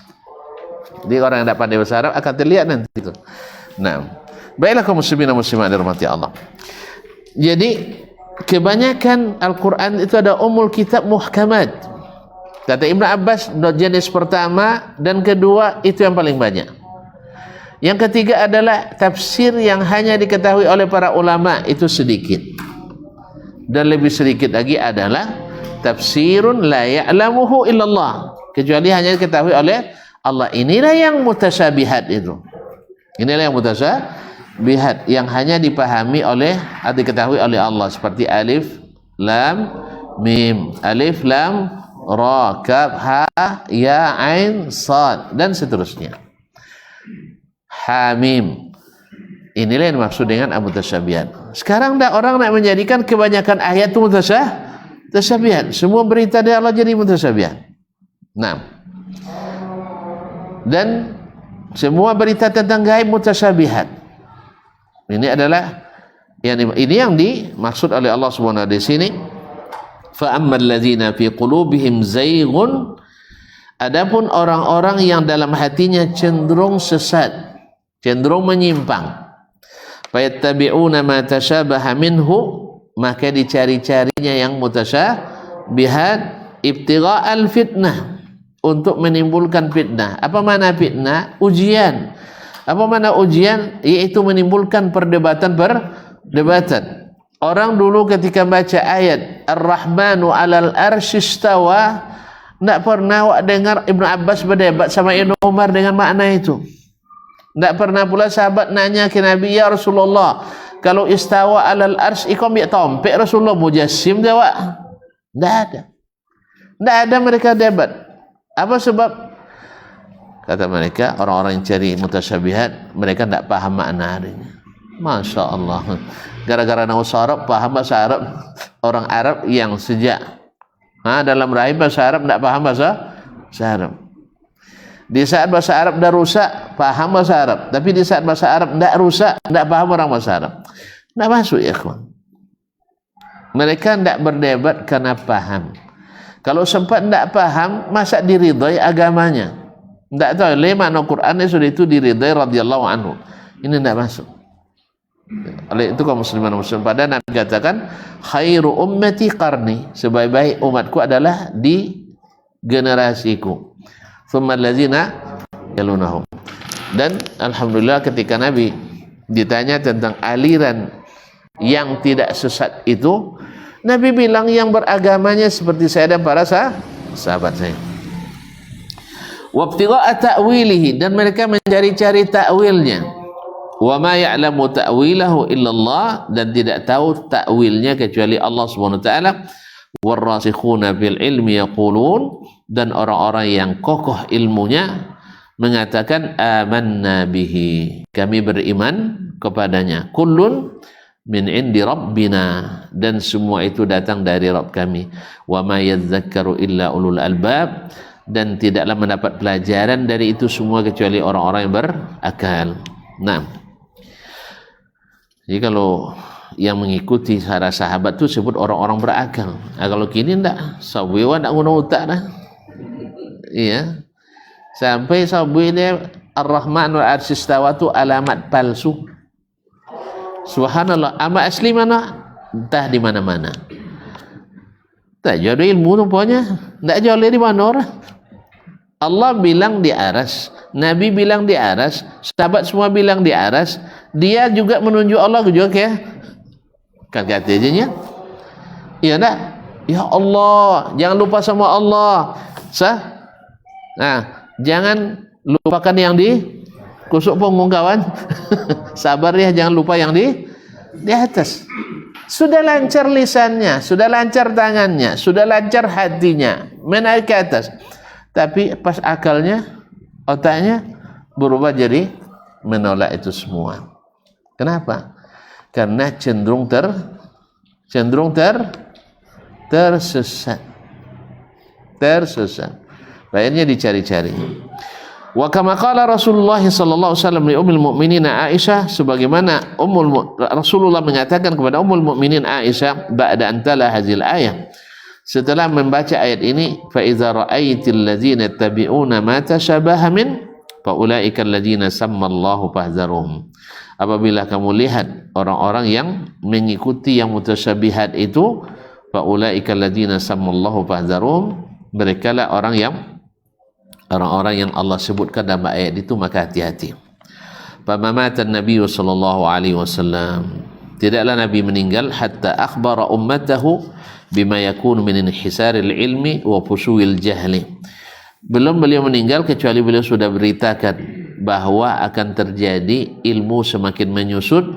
Jadi orang yang tidak pandai bahasa Arab akan terlihat nanti itu. Nah, baiklah kaum muslimin dan muslimat dirahmati Allah. Jadi kebanyakan Al-Quran itu ada umul kitab muhkamat. Kata Ibn Abbas, jenis pertama dan kedua itu yang paling banyak. Yang ketiga adalah tafsir yang hanya diketahui oleh para ulama, itu sedikit. Dan lebih sedikit lagi adalah tafsirun la ya'lamuhu illallah, kecuali hanya diketahui oleh Allah. Inilah yang mutasyabihat itu. Inilah yang mutasyabihat, yang hanya dipahami oleh atau diketahui oleh Allah, seperti alif, lam, mim, alif, lam, ra, kaf, ha, ya, ain, sad, dan seterusnya. Hamim. Inilah yang dimaksud dengan mutasyabihat. Sekarang orang nak menjadikan kebanyakan ayat itu mutasyabihat. Semua berita dari Allah jadi mutasyabihat. Nah, dan semua berita tentang gaib mutasyabihat. Ini adalah ini yang dimaksud oleh Allah Subhanahu wa taala di sini. Fa ammal ladzina fi qulubihim zayghun, adapun orang-orang yang dalam hatinya cenderung sesat, cenderung menyimpang, fayattabi'una ma tashabaha minhu, maka dicari-carinya yang mutasyabihat, ibtigha'al fitnah, untuk menimbulkan fitnah. Apa makna fitnah? Ujian. Apa makna ujian? Yaitu menimbulkan perdebatan. Orang dulu ketika baca ayat Ar-Rahmanu 'alal arsy istawa, tidak pernah dengar Ibnu Abbas berdebat sama Ibnu Umar dengan makna itu. Tidak pernah pula sahabat nanya ke Nabi, ya Rasulullah, kalau istawa 'alal arsy ikom biak tompek Rasulullah mujassim jawab. Tidak ada mereka debat. Apa sebab? Kata mereka, orang-orang yang cari mutasyabihat, mereka tidak paham makna adanya. Masya Allah. Gara-gara nawas Arab, paham bahasa Arab. Orang Arab yang sejak dalam rahim bahasa Arab tidak paham bahasa Arab. Di saat bahasa Arab dah rusak, paham bahasa Arab. Tapi di saat bahasa Arab tidak rusak, tidak paham orang bahasa Arab. Tidak masuk ya kawan. Mereka tidak berdebat karena paham. Kalau sempat tidak paham, masa diridhai agamanya? Tidak tahu. Makna Quran sudah itu diridhai radhiyallahu anhu. Ini tidak masuk. Oleh itu kaum muslimin dan muslimat, pada Nabi katakan khairu ummati qarni, sebaik-baik umatku adalah di generasiku, thumma allazina yalunahum. Dan alhamdulillah ketika Nabi ditanya tentang aliran yang tidak sesat itu, Nabi bilang yang beragamanya seperti saya dan para sahabat saya. Wabtigha'a ta'wilihi, dan mereka mencari-cari ta'wilnya. Wa ma ya'lamu ta'wilahu illallah, dan tidak tahu ta'wilnya kecuali Allah Subhanahu wa taala. Warrasikhuna bil ilmi yaqulun, dan orang-orang yang kokoh ilmunya mengatakan amanna bihi, kami beriman kepadanya. Kullun min indi rabbina, dan semua itu datang dari Rabb kami. Wa ma yadhakkaru illa ulul albab, dan tidaklah mendapat pelajaran dari itu semua kecuali orang-orang yang berakal. Nah, jadi kalau yang mengikuti para sahabat itu sebut orang-orang berakal. Nah, kalau kini enggak, sahabat enggak guna otak dah. Iya. Sampai sahabat dia Ar-Rahman wal Arsy Istawa itu alamat palsu. Subhanallah, amat asli mana? Entah di mana-mana. Tak jual ilmu tu pokoknya. Tak jual di mana orang. Allah bilang di aras, Nabi bilang di aras, sahabat semua bilang di aras, dia juga menunjuk Allah juga ke? Kan kata aja. Iya tak? Ya Allah, jangan lupa sama Allah. Nah, jangan lupakan yang di kusuk punggung kawan. Sabar ya, jangan lupa yang di atas. Sudah lancar lisannya, sudah lancar tangannya, sudah lancar hatinya, menaik ke atas. Tapi pas akalnya, otaknya berubah jadi menolak itu semua. Kenapa? Karena cenderung tersesat. Akhirnya dicari-cari. Wa kama qala Rasulullah sallallahu alaihi wasallam li ummul mukminin Aisyah, sebagaimana Rasulullah mengatakan kepada ummul mukminin Aisyah ba'da an tala hadhil ayah, setelah membaca ayat ini, fa idza ra'aitil ladzina yattabi'una ma tashabaha min fa ulaika alladzina sammallahu fahdharuhum. Apabila kamu lihat orang-orang yang mengikuti yang mutasyabihat itu, fa ulaika alladzina sammallahu fahdharuhum, merekalah orang-orang yang Allah sebutkan dalam ayat itu, maka hati-hati. Fa mamata an-nabiy sallallahu alaihi wasallam, tidaklah Nabi meninggal hatta akhbara ummatahu bima yakunu min inhisaril ilmi wa fusuil jahli. Belum beliau meninggal kecuali beliau sudah beritakan bahwa akan terjadi ilmu semakin menyusut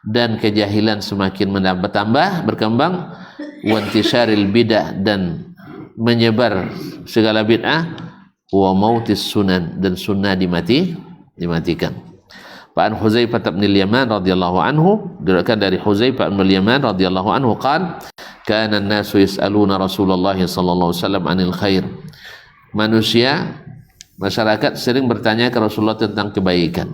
dan kejahilan semakin bertambah, berkembang, wa intisaril bidah, dan menyebar segala bid'ah, wa mautis sunan, dan sunnah dimatikan. Pak Huzaifah bin Yaman radhiyallahu anhu, diriwayatkan dari Huzaifah bin Yaman radhiyallahu anhu qala kana an-nasu yas'aluna Rasulullah sallallahu alaihi wasallam 'anil khair. Masyarakat sering bertanya ke Rasulullah tentang kebaikan.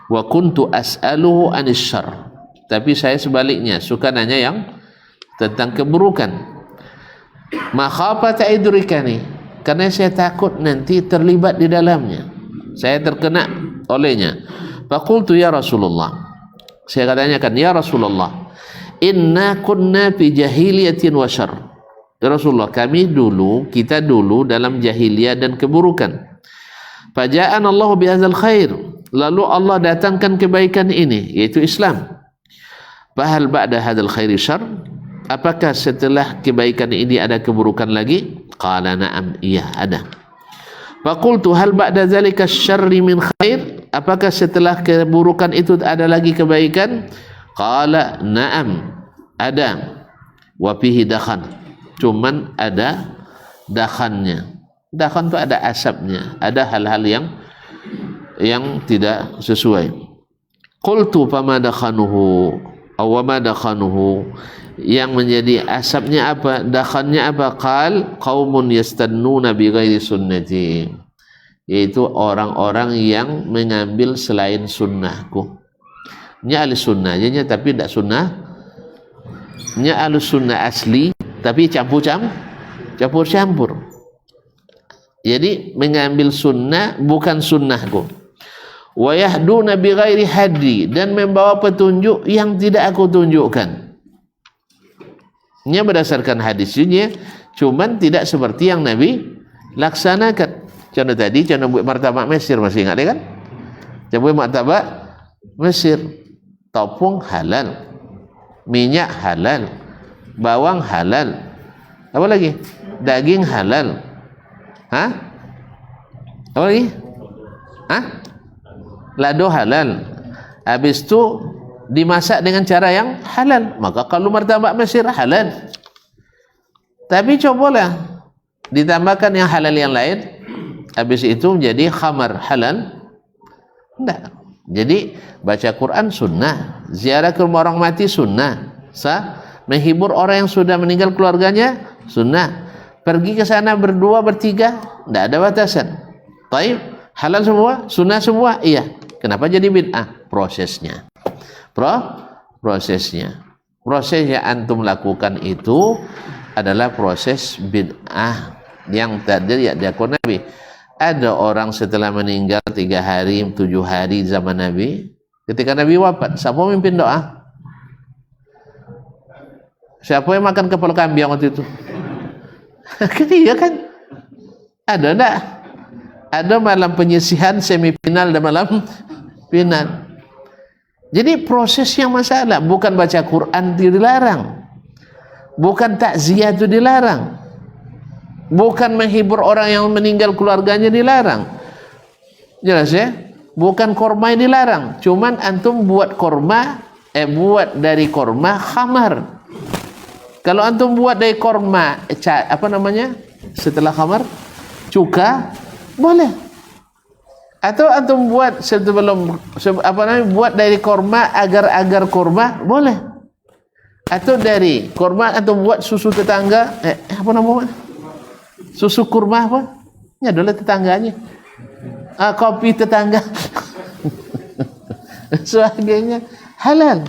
Wa kuntu as'aluhu 'anil syarr. Tapi saya sebaliknya suka nanya yang tentang keburukan. Makhafata idrikani, karena saya takut nanti terlibat di dalamnya, saya terkena olehnya. Faqultu ya Rasulullah, saya katanyakan, ya Rasulullah, inna kunna fi jahiliyatin wa syarr. Ya Rasulullah, kita dulu dalam jahiliyah dan keburukan. Faja'an Allah bihadzal khair, lalu Allah datangkan kebaikan ini, yaitu Islam. Fahal ba'da hadzal khairi syarr, apakah setelah kebaikan ini ada keburukan lagi? Qala na'am, iya ada. Faqultu hal ba'da dzalika syarri min khair, apakah setelah keburukan itu ada lagi kebaikan? Qala na'am, ada. Wa fihi dakhan, cuman ada dakhannya. Dakhan itu ada asapnya, ada hal-hal yang tidak sesuai. Qultu fama dakhanuhu aw ma dakhanuhu, yang menjadi asapnya apa, dakhannya apa? Qal qaumun yastannuna bi ghairi sunnati, yaitu orang-orang yang mengambil selain sunnahku. Nya ahli sunnah nya, tapi tidak sunnah. Nya ahli sunnah asli, tapi campur-campur. Jadi mengambil sunnah bukan sunnahku. Wa yahduna bi ghairi hadi, dan membawa petunjuk yang tidak aku tunjukkan. Nya berdasarkan hadisnya, cuman tidak seperti yang Nabi laksanakan. Contoh tadi, contoh buat martabak Mesir, masih ingat kan? Contoh buat martabak Mesir, topung halal, minyak halal, bawang halal, apa lagi? Daging halal. Hah? Apa lagi? Hah? Lado halal. Habis itu dimasak dengan cara yang halal. Maka kalau martabak Mesir halal. Tapi cobalah ditambahkan yang halal yang lain, habis itu menjadi khamar halal. Enggak. Jadi baca Quran sunnah, ziarah ke rumah orang mati sunnah, sah. Menghibur orang yang sudah meninggal keluarganya sunnah. Pergi ke sana berdua bertiga, enggak ada batasan. Taib, halal semua, sunnah semua, iya. Kenapa jadi bid'ah? Prosesnya. Prosesnya. Proses yang antum lakukan itu adalah proses bid'ah yang tadi diakui Nabi. Ada orang setelah meninggal 3 hari, 7 hari zaman Nabi, ketika Nabi wafat, siapa memimpin doa? Siapa yang makan kepala kambing waktu itu? Iya kan? Ada enggak? Ada malam penyisihan, semifinal dan malam final. Jadi prosesnya masalah, bukan baca Quran dilarang, bukan takziah itu dilarang, bukan menghibur orang yang meninggal keluarganya dilarang. Jelas ya? Bukan korma yang dilarang, cuman antum buat korma, buat dari korma khamar. Kalau antum buat dari korma, apa namanya? Setelah khamar, cuka, boleh. Atau antum buat sebelum apa namanya? Buat dari korma agar korma, boleh. Atau dari korma antum buat susu tetangga, apa namanya? Susu kurma apa? Ini adalah tetangganya. Kopi tetangga. Sebagainya halal.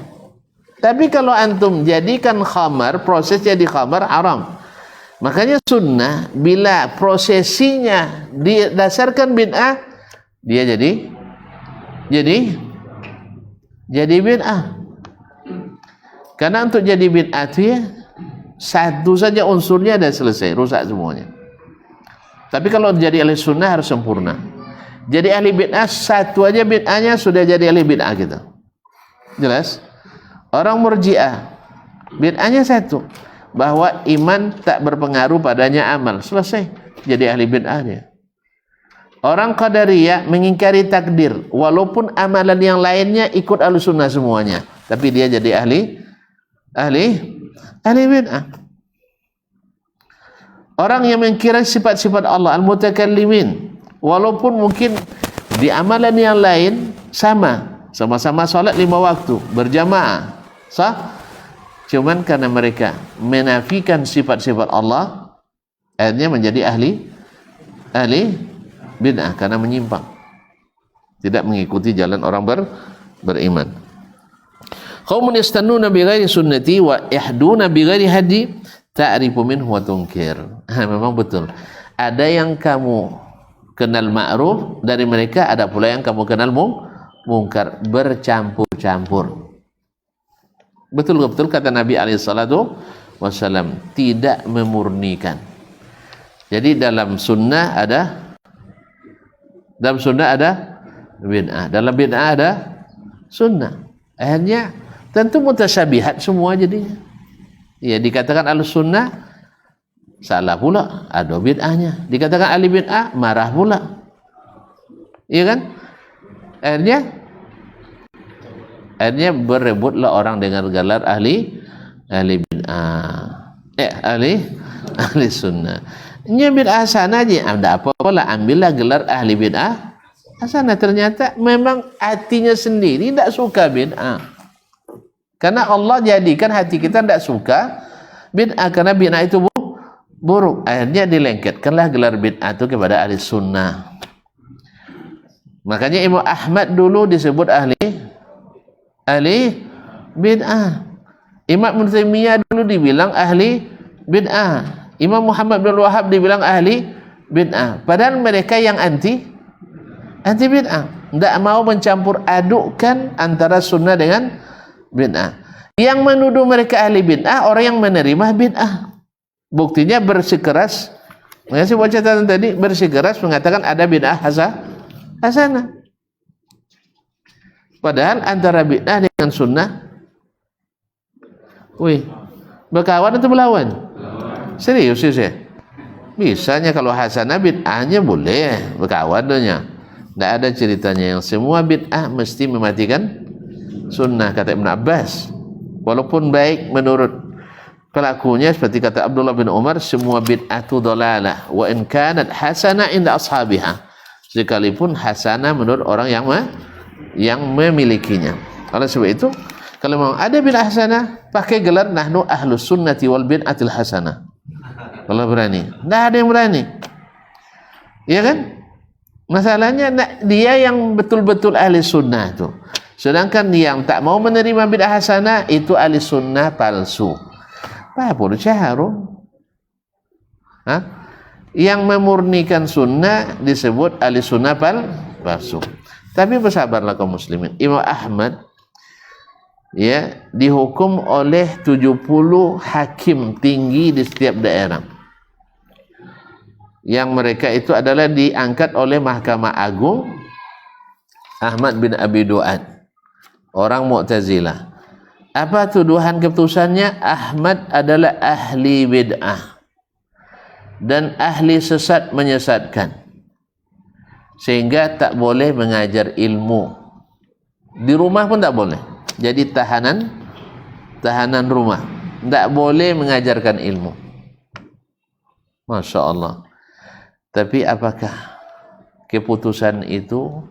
Tapi kalau antum jadikan khamar, proses jadi khamar haram. Makanya sunnah bila prosesinya didasarkan bid'ah, dia jadi bid'ah. Karena untuk jadi bid'ah itu ya satu saja unsurnya dan selesai, rusak semuanya. Tapi kalau jadi ahli sunnah harus sempurna. Jadi ahli bid'ah satu aja bid'ahnya sudah jadi ahli bid'ah kita. Jelas? Orang Murji'ah bid'ahnya satu, bahwa iman tak berpengaruh padanya amal, selesai, jadi ahli bid'ahnya. Orang Qadariyah mengingkari takdir, walaupun amalan yang lainnya ikut ahli sunnah semuanya, tapi dia jadi ahli bid'ah. Orang yang mengkira sifat-sifat Allah, al-mutakallimin, walaupun mungkin di amalan yang lain sama-sama sholat 5 waktu berjamaah, sah, cuman karena mereka menafikan sifat-sifat Allah, akhirnya menjadi ahli bid'ah karena menyimpang, tidak mengikuti jalan orang beriman. Qaumun yastannuna bighairi sunnati wa yahduna bighairi hadi ta'rifu minhu wa tunkir. Memang betul. Ada yang kamu kenal ma'ruf dari mereka, ada pula yang kamu kenal mungkar, bercampur-campur. Betul kata Nabi alaihissalatu wassalam, tidak memurnikan. Jadi dalam sunnah ada bid'ah, dalam bid'ah ada sunnah. Akhirnya tentu mutasyabihat semua jadinya. Ya, dikatakan al-sunnah salah pula, ada bid'ahnya. Dikatakan ahli bid'ah marah pula. Iya kan? Akhirnya berebutlah orang dengan gelar ahli bid'ah. Ahli sunnah. Ini bid'ah sana aja, tidak apa-apa lah, ambillah gelar ahli bid'ah sana. Ternyata memang hatinya sendiri tidak suka bid'ah. Karena Allah jadikan hati kita tidak suka bid'ah, karena bid'ah itu buruk. Akhirnya dilengketkanlah gelar bid'ah itu kepada ahli sunnah. Makanya Imam Ahmad dulu disebut ahli bid'ah. Imam Ibnu Taimiyah dulu dibilang ahli bid'ah. Imam Muhammad bin Wahab dibilang ahli bid'ah. Padahal mereka yang anti bid'ah, tidak mau mencampur adukkan antara sunnah dengan bid'ah. Yang menuduh mereka ahli bid'ah orang yang menerima bid'ah. Buktinya bersikeras, saya baca tadi, bersikeras mengatakan ada bid'ah hasanah. Padahal antara bid'ah dengan sunnah Wih, berkawan atau berlawan? Serius ya? Bisanya kalau hasanah bid'ahnya boleh berkawan donya. Tidak ada ceritanya yang semua bid'ah mesti mematikan sunnah, kata Ibn Abbas. Walaupun baik menurut pelakunya, seperti kata Abdullah bin Umar, semua bid'atu dhalalah wa in kanat hasanah inda ashabiha, sekalipun hasanah menurut orang yang memilikinya. Oleh sebab itu, kalau memang ada bid'ah hasanah, pakai gelar nahnu ahlus sunnati wal bid'atil hasanah. Kalau berani, tidak ada yang berani, ya kan? Masalahnya dia yang betul-betul ahli sunnah tu, sedangkan yang tak mau menerima bid'ah hasanah itu ahli sunnah palsu. Apa pun syaharu. Yang memurnikan sunnah disebut ahli sunnah palsu. Tapi bersabarlah kaum muslimin. Imam Ahmad ya dihukum oleh 70 hakim tinggi di setiap daerah, yang mereka itu adalah diangkat oleh Mahkamah Agung. Ahmad bin Abi Du'ad, orang Mu'tazilah. Apa tuduhan keputusannya? Ahmad adalah ahli bid'ah dan ahli sesat menyesatkan, sehingga tak boleh mengajar ilmu. Di rumah pun tak boleh. Jadi tahanan rumah, tak boleh mengajarkan ilmu. Masya Allah. Tapi apakah keputusan itu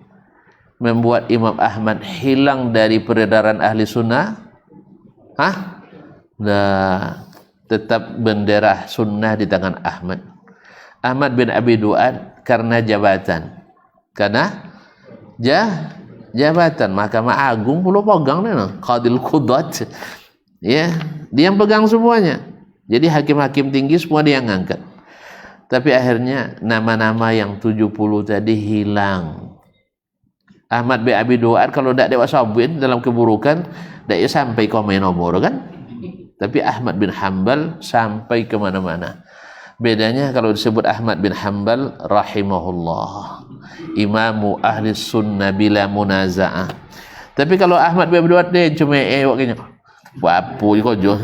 membuat Imam Ahmad hilang dari peredaran ahli sunnah? Tetap bendera sunnah di tangan Ahmad. Ahmad bin Abi Du'ad karena jabatan. Karena jabatan Mahkamah Agung perlu pegang nih, Qadil Qudat. Ya, dia yang pegang semuanya. Jadi hakim-hakim tinggi semua dia yang ngangkat. Tapi akhirnya nama-nama yang 70 tadi hilang. Ahmad bin Abi Du'ad kalau tidak dewasa dalam keburukan, tidak sampai komen nomor kan? Tapi Ahmad bin Hanbal sampai kemana-mana. Bedanya kalau disebut Ahmad bin Hanbal rahimahullah, imamu ahli sunnah bila munaza'ah. Tapi kalau Ahmad bin Abi Du'ad dia cuma waktunya wapu kojo.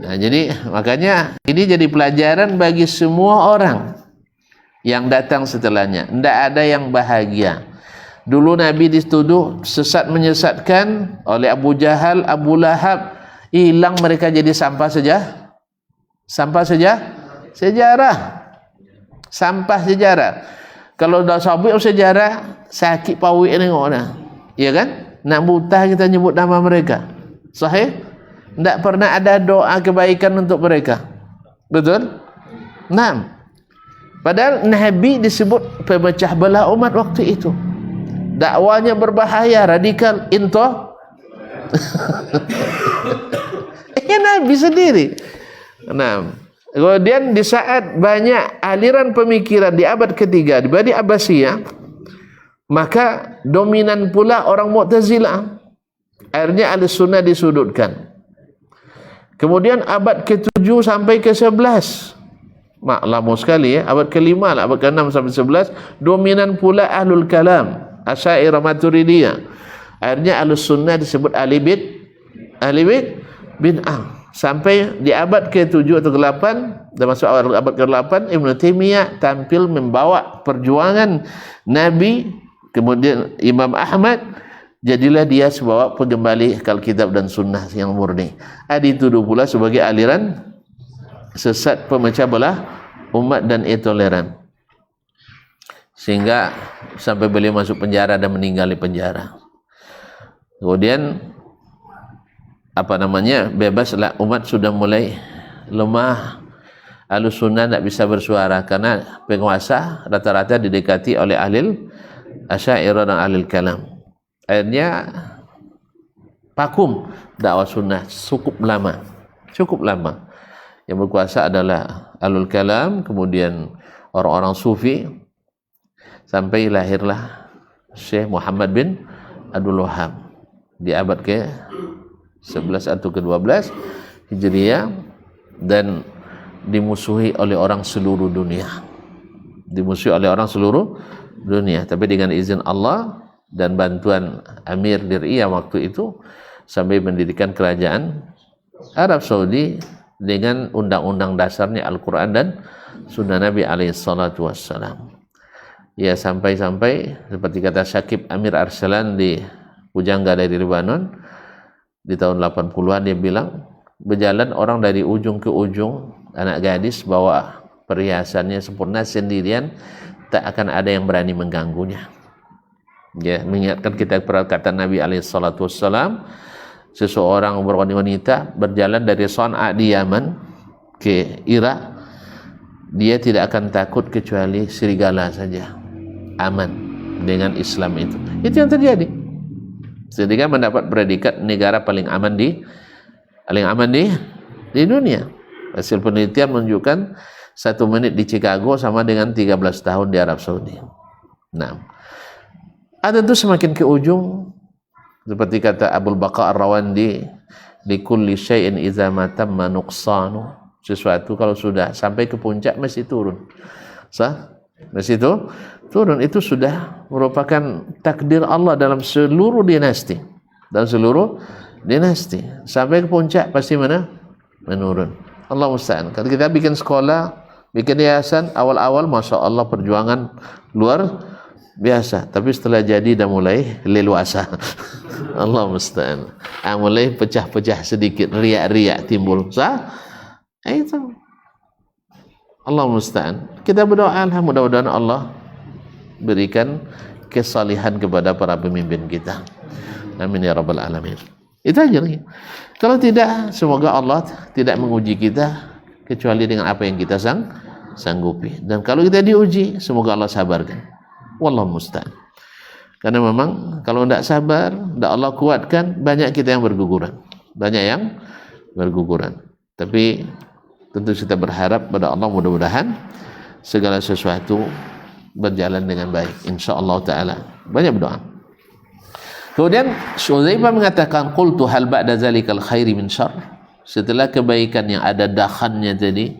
Nah, jadi makanya ini jadi pelajaran bagi semua orang yang datang setelahnya. Tidak ada yang bahagia. Dulu Nabi dituduh sesat menyesatkan oleh Abu Jahal, Abu Lahab, hilang mereka jadi sampah sejarah. Sampah sejarah. Kalau dah sabuk sejarah sakit pawik tengok dah. Ya kan? Nak buta kita nyebut nama mereka. Sahih? Tidak pernah ada doa kebaikan untuk mereka. Betul? Nah, padahal Nabi disebut pemecah belah umat waktu itu. Dakwanya berbahaya, radikal, intoh. Nabi sendiri. Nah, kemudian di saat banyak aliran pemikiran di abad ketiga di Bani Abbasiyah, maka dominan pula orang Mu'tazilah. Akhirnya Ahlussunnah disudutkan. Kemudian abad ke-7 sampai ke-11, maklum sekali ya, abad ke-5 lah, abad ke-6 sampai 11, dominan pula Ahlul Kalam, Asy'ariyah Maturidiyah. Akhirnya Ahlussunnah disebut ahli bid'ah. Sampai di abad ke-7 atau ke-8, dan masuk awal abad ke-8, Ibn Taimiyah tampil membawa perjuangan Nabi. Kemudian Imam Ahmad, jadilah dia sebawa pengembali Alkitab dan Sunnah yang murni. Dituduh pula sebagai aliran sesat pemecah belah umat dan intoleran, sehingga sampai beliau masuk penjara dan meninggal di penjara. Kemudian bebaslah umat, sudah mulai lemah. Ahlussunnah tidak bisa bersuara karena penguasa rata-rata didekati oleh ahlil Asy'ariyah dan ahlil kalam. Akhirnya vakum dakwah sunnah cukup lama. Yang berkuasa adalah ahlul kalam, kemudian orang-orang sufi, sampai lahirlah Syekh Muhammad bin Abdul Wahhab di abad ke-11 atau ke-12 Hijriyah, dan dimusuhi oleh orang seluruh dunia. Tapi dengan izin Allah dan bantuan Amir Dir'iyah waktu itu, sampai mendirikan kerajaan Arab Saudi dengan undang-undang dasarnya Al-Quran dan Sunnah Nabi alaihissalatu wassalam. Ya, sampai-sampai seperti kata Syakib Amir Arsalan di Pujangga dari Lebanon di tahun 80-an, dia bilang berjalan orang dari ujung ke ujung, anak gadis bawa perhiasannya sempurna sendirian, tak akan ada yang berani mengganggunya. Ya, mengingatkan kita perkataan Nabi alaihissalatu wassalam, seseorang wanita berjalan dari Sana'a di Yaman ke Irak, dia tidak akan takut kecuali serigala saja, aman dengan Islam itu. Itu yang terjadi. Sehingga mendapat predikat negara paling aman di dunia. Hasil penelitian menunjukkan 1 menit di Chicago sama dengan 13 tahun di Arab Saudi. Nah, ada tuh semakin ke ujung, seperti kata Abul Baqa Ar-Rawandi, likulli syai'in idza ma tamma nuqsanu. Sesuatu kalau sudah sampai ke puncak mesti turun. Mesti itu turun. Itu sudah merupakan takdir Allah dalam seluruh dinasti. Sampai ke puncak pasti menurun. Allah musta'an. Kalau kita bikin sekolah, bikin yayasan, awal-awal Masya Allah perjuangan luar biasa. Tapi setelah jadi dah mulai leluasa. Allah musta'an. Mulai pecah-pecah sedikit, riak-riak timbul. Itu Allah musta'an. Kita berdoa, mudah-mudahan Allah berikan kesalihan kepada para pemimpin kita. Amin ya rabbal alamin. Itu aja lagi. Kalau tidak, semoga Allah tidak menguji kita kecuali dengan apa yang kita sanggupi. Dan kalau kita diuji, semoga Allah sabarkan. Wallahu musta'an. Karena memang kalau tidak sabar, tidak Allah kuatkan, banyak kita yang berguguran. Tapi tentu kita berharap pada Allah, mudah-mudahan segala sesuatu berjalan dengan baik, insyaallah taala. Banyak berdoa. Kemudian Hudzaifah mengatakan, qultu hal ba'da zalikal khairi min syarr. Setelah kebaikan yang ada dakhannya tadi,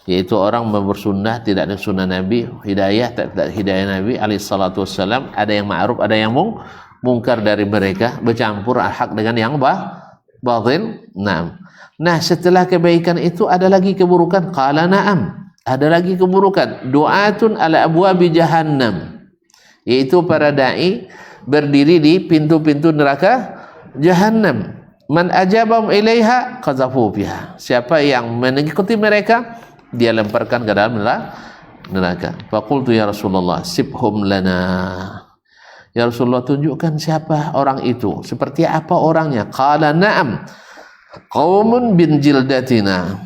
yaitu orang bersunnah tidak ada sunnah Nabi, hidayah tak hidayah Nabi alaihi salatu wassalam, ada yang ma'ruf ada yang mungkar dari mereka, bercampur hak dengan yang batil. Nah, setelah kebaikan itu ada lagi keburukan. Qala na'am, ada lagi keburukan. Du'atun ala abwabi jahannam, yaitu para dai berdiri di pintu-pintu neraka jahannam. Man ajabahum ilaiha qazafu biha. Siapa yang mengikuti mereka, dia lemparkan ke dalam neraka. Faqultu ya Rasulullah sibhum lana. Ya Rasulullah, tunjukkan siapa orang itu, seperti apa orangnya. Qala na'am, qaumun bin jildatina.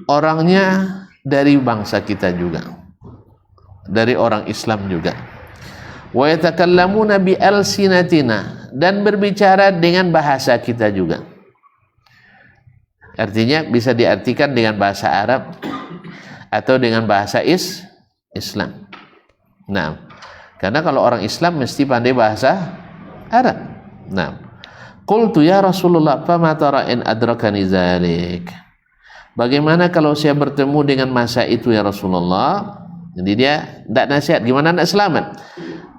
Orangnya dari bangsa kita juga, dari orang Islam juga. Wa yatakallamuna bi alsinatina, dan berbicara dengan bahasa kita juga. Artinya bisa diartikan dengan bahasa Arab atau dengan bahasa Islam. Nah, karena kalau orang Islam mesti pandai bahasa Arab. Nah, qultu ya Rasulullah fama tara in adrakani zalik. Bagaimana kalau saya bertemu dengan masa itu ya Rasulullah? Jadi dia tidak nasihat, gimana nak selamat?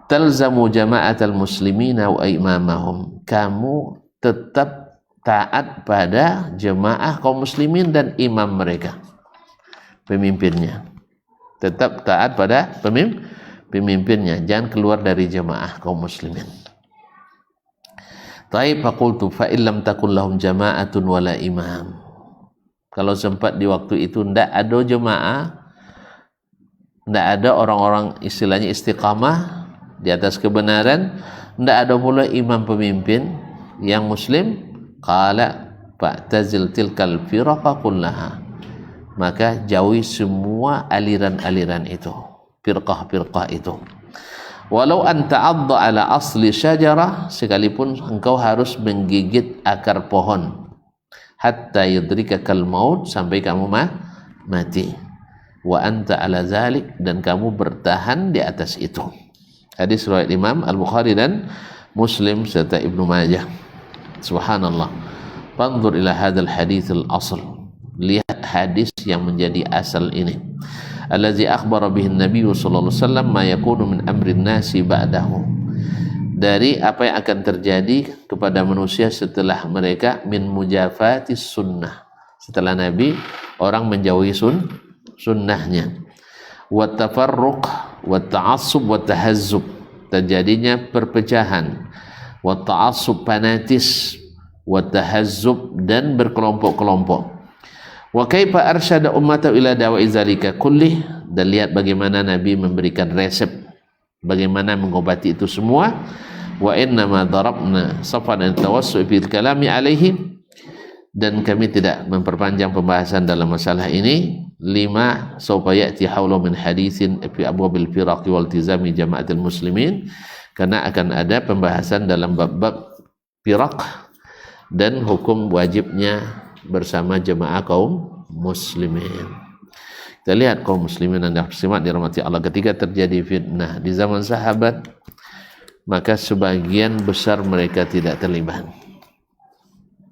Talzamu jama'atal muslimina wa imamahum. Kamu tetap taat pada jemaah kaum muslimin dan imam mereka, pemimpinnya. Tetap taat pada pemimpinnya, jangan keluar dari jemaah kaum muslimin. Taib faqultu fa illam takun lahum jama'atun wala imam. Kalau sempat di waktu itu tidak ada jemaah, tidak ada orang-orang istilahnya istiqamah di atas kebenaran, tidak ada pula imam pemimpin yang muslim, qala fa'tazil tilkal firaqa kullaha. Maka jauhi semua aliran-aliran itu, firqah-firqah itu. Walau an ta'adda ala asli syajarah, sekalipun engkau harus menggigit akar pohon, hatta yudrikakal maut, sampai kamu mati. Wa anta ala zalik, dan kamu bertahan di atas itu. Hadis riwayat Imam Al-Bukhari dan Muslim serta Ibnu Majah. Subhanallah. Fanzur ila hadzal hadits al-asl. Lihat hadis yang menjadi asal ini. Allazi akhbara bihi an-nabiy sallallahu alaihi wasallam ma yakunu min amri an-nasi ba'dahu. dari apa yang akan terjadi kepada manusia setelah mereka min mujafatis sunnah, setelah Nabi orang menjauhi sunnahnya, wa tafarruq wa ta'assub wa tahazzub, terjadinya perpecahan, wa ta'assub fanatis, wa tahazzub dan berkelompok-kelompok. Wa kaifa arsyada ummatahu ila dawa'i zalika kullih, dan lihat bagaimana Nabi memberikan resep bagaimana mengobati itu semua. Wa inna ma darabna safan tawassu' fil kalami alaihi, dan kami tidak memperpanjang pembahasan dalam masalah ini. 5 sawfa ya'ti hawla min haditsin fi abwabil firaqi wal tizami jama'atil muslimin, karena akan ada pembahasan dalam bab-bab firaq dan hukum wajibnya bersama jemaah kaum muslimin. Kita lihat kaum muslimin dan muslimat dirahmati Allah, ketika terjadi fitnah di zaman sahabat, maka sebagian besar mereka tidak terlibat.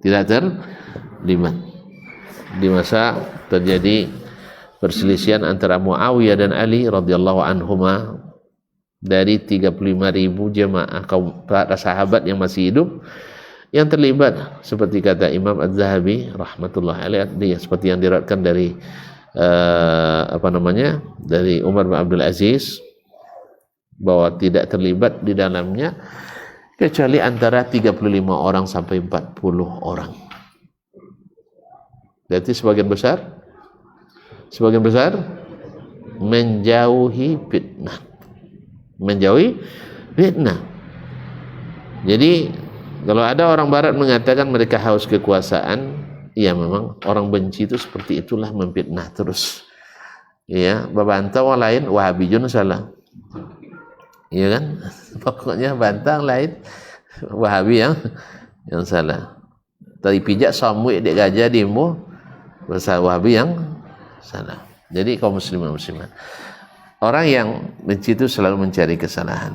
Di masa terjadi perselisihan antara Muawiyah dan Ali radhiyallahu anhuma, dari 35.000 jemaah kaum para sahabat yang masih hidup yang terlibat, seperti kata Imam Az-Zahabi rahmatullah alaihi, seperti yang diriwayatkan dari dari Umar bin Abdul Aziz, bahwa tidak terlibat di dalamnya kecuali antara 35 orang sampai 40 orang. Berarti sebagian besar menjauhi fitnah. Jadi kalau ada orang barat mengatakan mereka haus kekuasaan, ya memang orang benci itu seperti itulah, memfitnah terus. Ya, babantah orang lain Wahabiyun salah. Iya kan? Pokoknya bantang lain Wahabi yang salah. Tadi pijak samui dek gajah demo, bahasa Wahabi yang salah. Jadi kaum muslimin muslimat, orang yang benci itu selalu mencari kesalahan.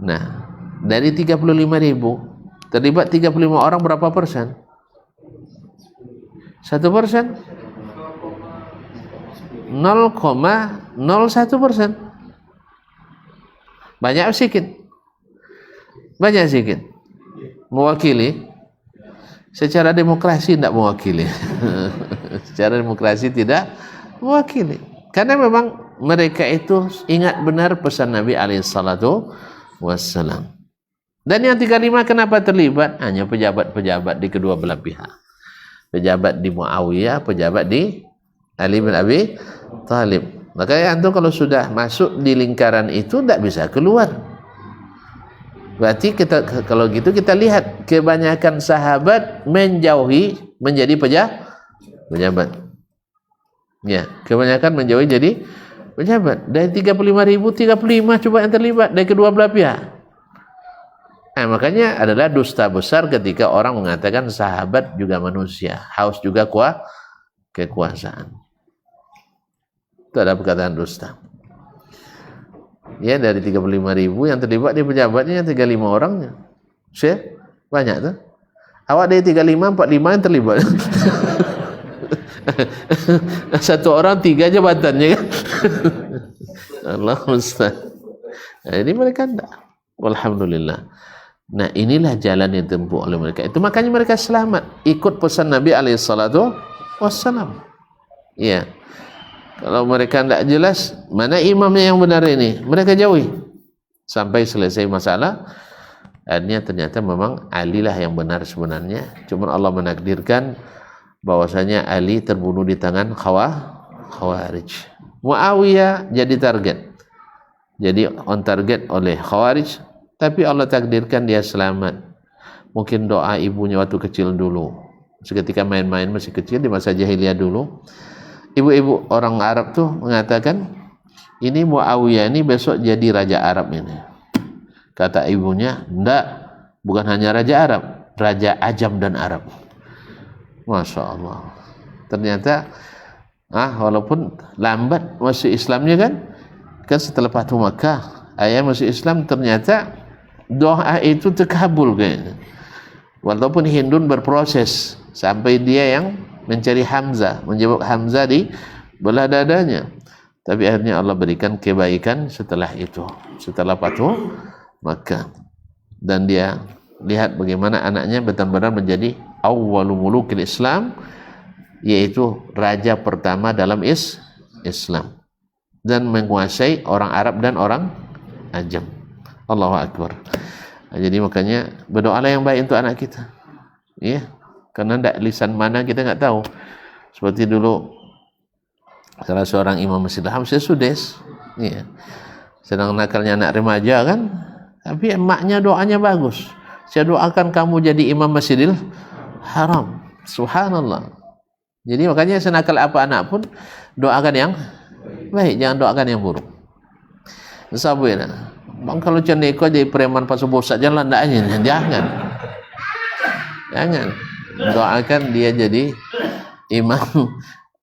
Nah, dari 35.000 terlibat 35 orang, berapa persen? 1%? 0,01%. Banyak sedikit? Banyak sedikit. Mewakili? Secara demokrasi tidak mewakili. Secara demokrasi tidak mewakili. Karena memang mereka itu ingat benar pesan Nabi alaihissalatu wassalam. Dan yang 35 kenapa terlibat? Hanya pejabat-pejabat di kedua belah pihak. Pejabat di Muawiyah, pejabat di Ali bin Abi Thalib. Makanya antum kalau sudah masuk di lingkaran itu tidak bisa keluar. Berarti kalau gitu kita lihat kebanyakan sahabat menjauhi menjadi pejabat. Ya, kebanyakan menjauhi jadi pejabat. Dari 35.000, 35 coba yang terlibat dari kedua belah pihak. Nah, makanya adalah dusta besar ketika orang mengatakan sahabat juga manusia, haus juga kekuasaan. Itu ada perkataan dusta. Ya, dari 35.000 yang terlibat di pejabatnya 35 orangnya. Banyak tuh. Awak dari 35, 45 yang terlibat. Satu orang 3 jabatannya kan. Allah Ustaz. Nah, ini mereka enggak. Alhamdulillah. Nah, inilah jalan yang ditempuh oleh mereka. Itu makanya mereka selamat. Ikut pesan Nabi alaihissalatu wassalam. Iya. Kalau mereka tidak jelas mana imamnya yang benar ini, mereka jauhi sampai selesai masalah. Akhirnya ternyata memang Ali lah yang benar sebenarnya. Cuma Allah menakdirkan bahwasanya Ali terbunuh di tangan Khawarij. Muawiyah jadi target. Jadi on target oleh Khawarij, tapi Allah takdirkan dia selamat. Mungkin doa ibunya waktu kecil dulu. Seketika main-main masih kecil di masa jahiliyah dulu. Ibu-ibu orang Arab tuh mengatakan, ini Muawiyah ini besok jadi raja Arab ini. Kata ibunya, enggak, bukan hanya raja Arab, raja Ajam dan Arab. Masya Allah. Ternyata, walaupun lambat masuk Islamnya kan setelah Fathu Makkah, ayah masuk Islam, ternyata doa itu terkabul kayaknya. Walaupun Hindun berproses sampai dia yang mencari Hamzah, menjebak Hamzah di belah dadanya. Tapi akhirnya Allah berikan kebaikan setelah itu, setelah Fathu Makkah. dan dia lihat bagaimana anaknya benar-benar menjadi awwalu mulukil Islam, yaitu raja pertama dalam Islam, dan menguasai orang Arab dan orang Ajam. Allahu Akbar. Jadi makanya berdoalah yang baik untuk anak kita, ya, karena tidak lisan mana kita nggak tahu. Seperti dulu salah seorang imam Masjidil Haram, saya Sudes, ya, sedang nakalnya anak remaja kan, tapi emaknya doanya bagus. Saya doakan kamu jadi imam Masjidil Haram. Subhanallah. Jadi makanya senakal apa anak pun doakan yang baik, jangan doakan yang buruk. Sabar ya. Bang, kalau ceneko jadi preman pas bosak jalan jangan. Doakan dia jadi imam.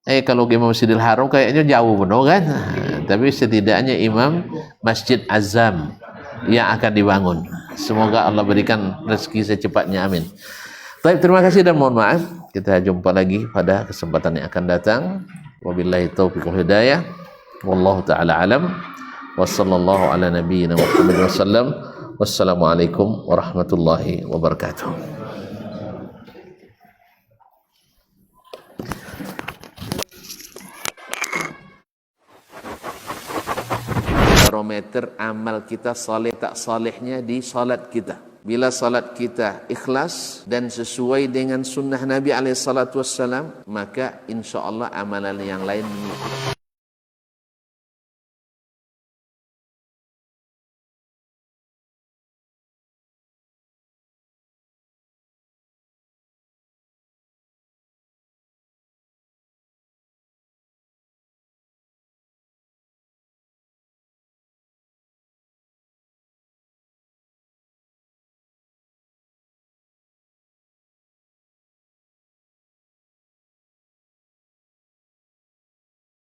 Kalau imam Masjidil Haram kayaknya jauh benar kan. Tapi setidaknya imam Masjid Azam yang akan dibangun. Semoga Allah berikan rezeki secepatnya, amin. Baik, terima kasih dan mohon maaf. Kita jumpa lagi pada kesempatan yang akan datang. Wabillahi taufiq wal hidayah. Wallahu taala alam. Wassallallahu ala nabiyyina Muhammad wasallam. Wassalamualaikum warahmatullahi wabarakatuh. Barometer amal kita saleh tak salehnya di salat kita. Bila salat kita ikhlas dan sesuai dengan sunnah Nabi alaihi salatu wassalam, maka insyaallah amalan yang lain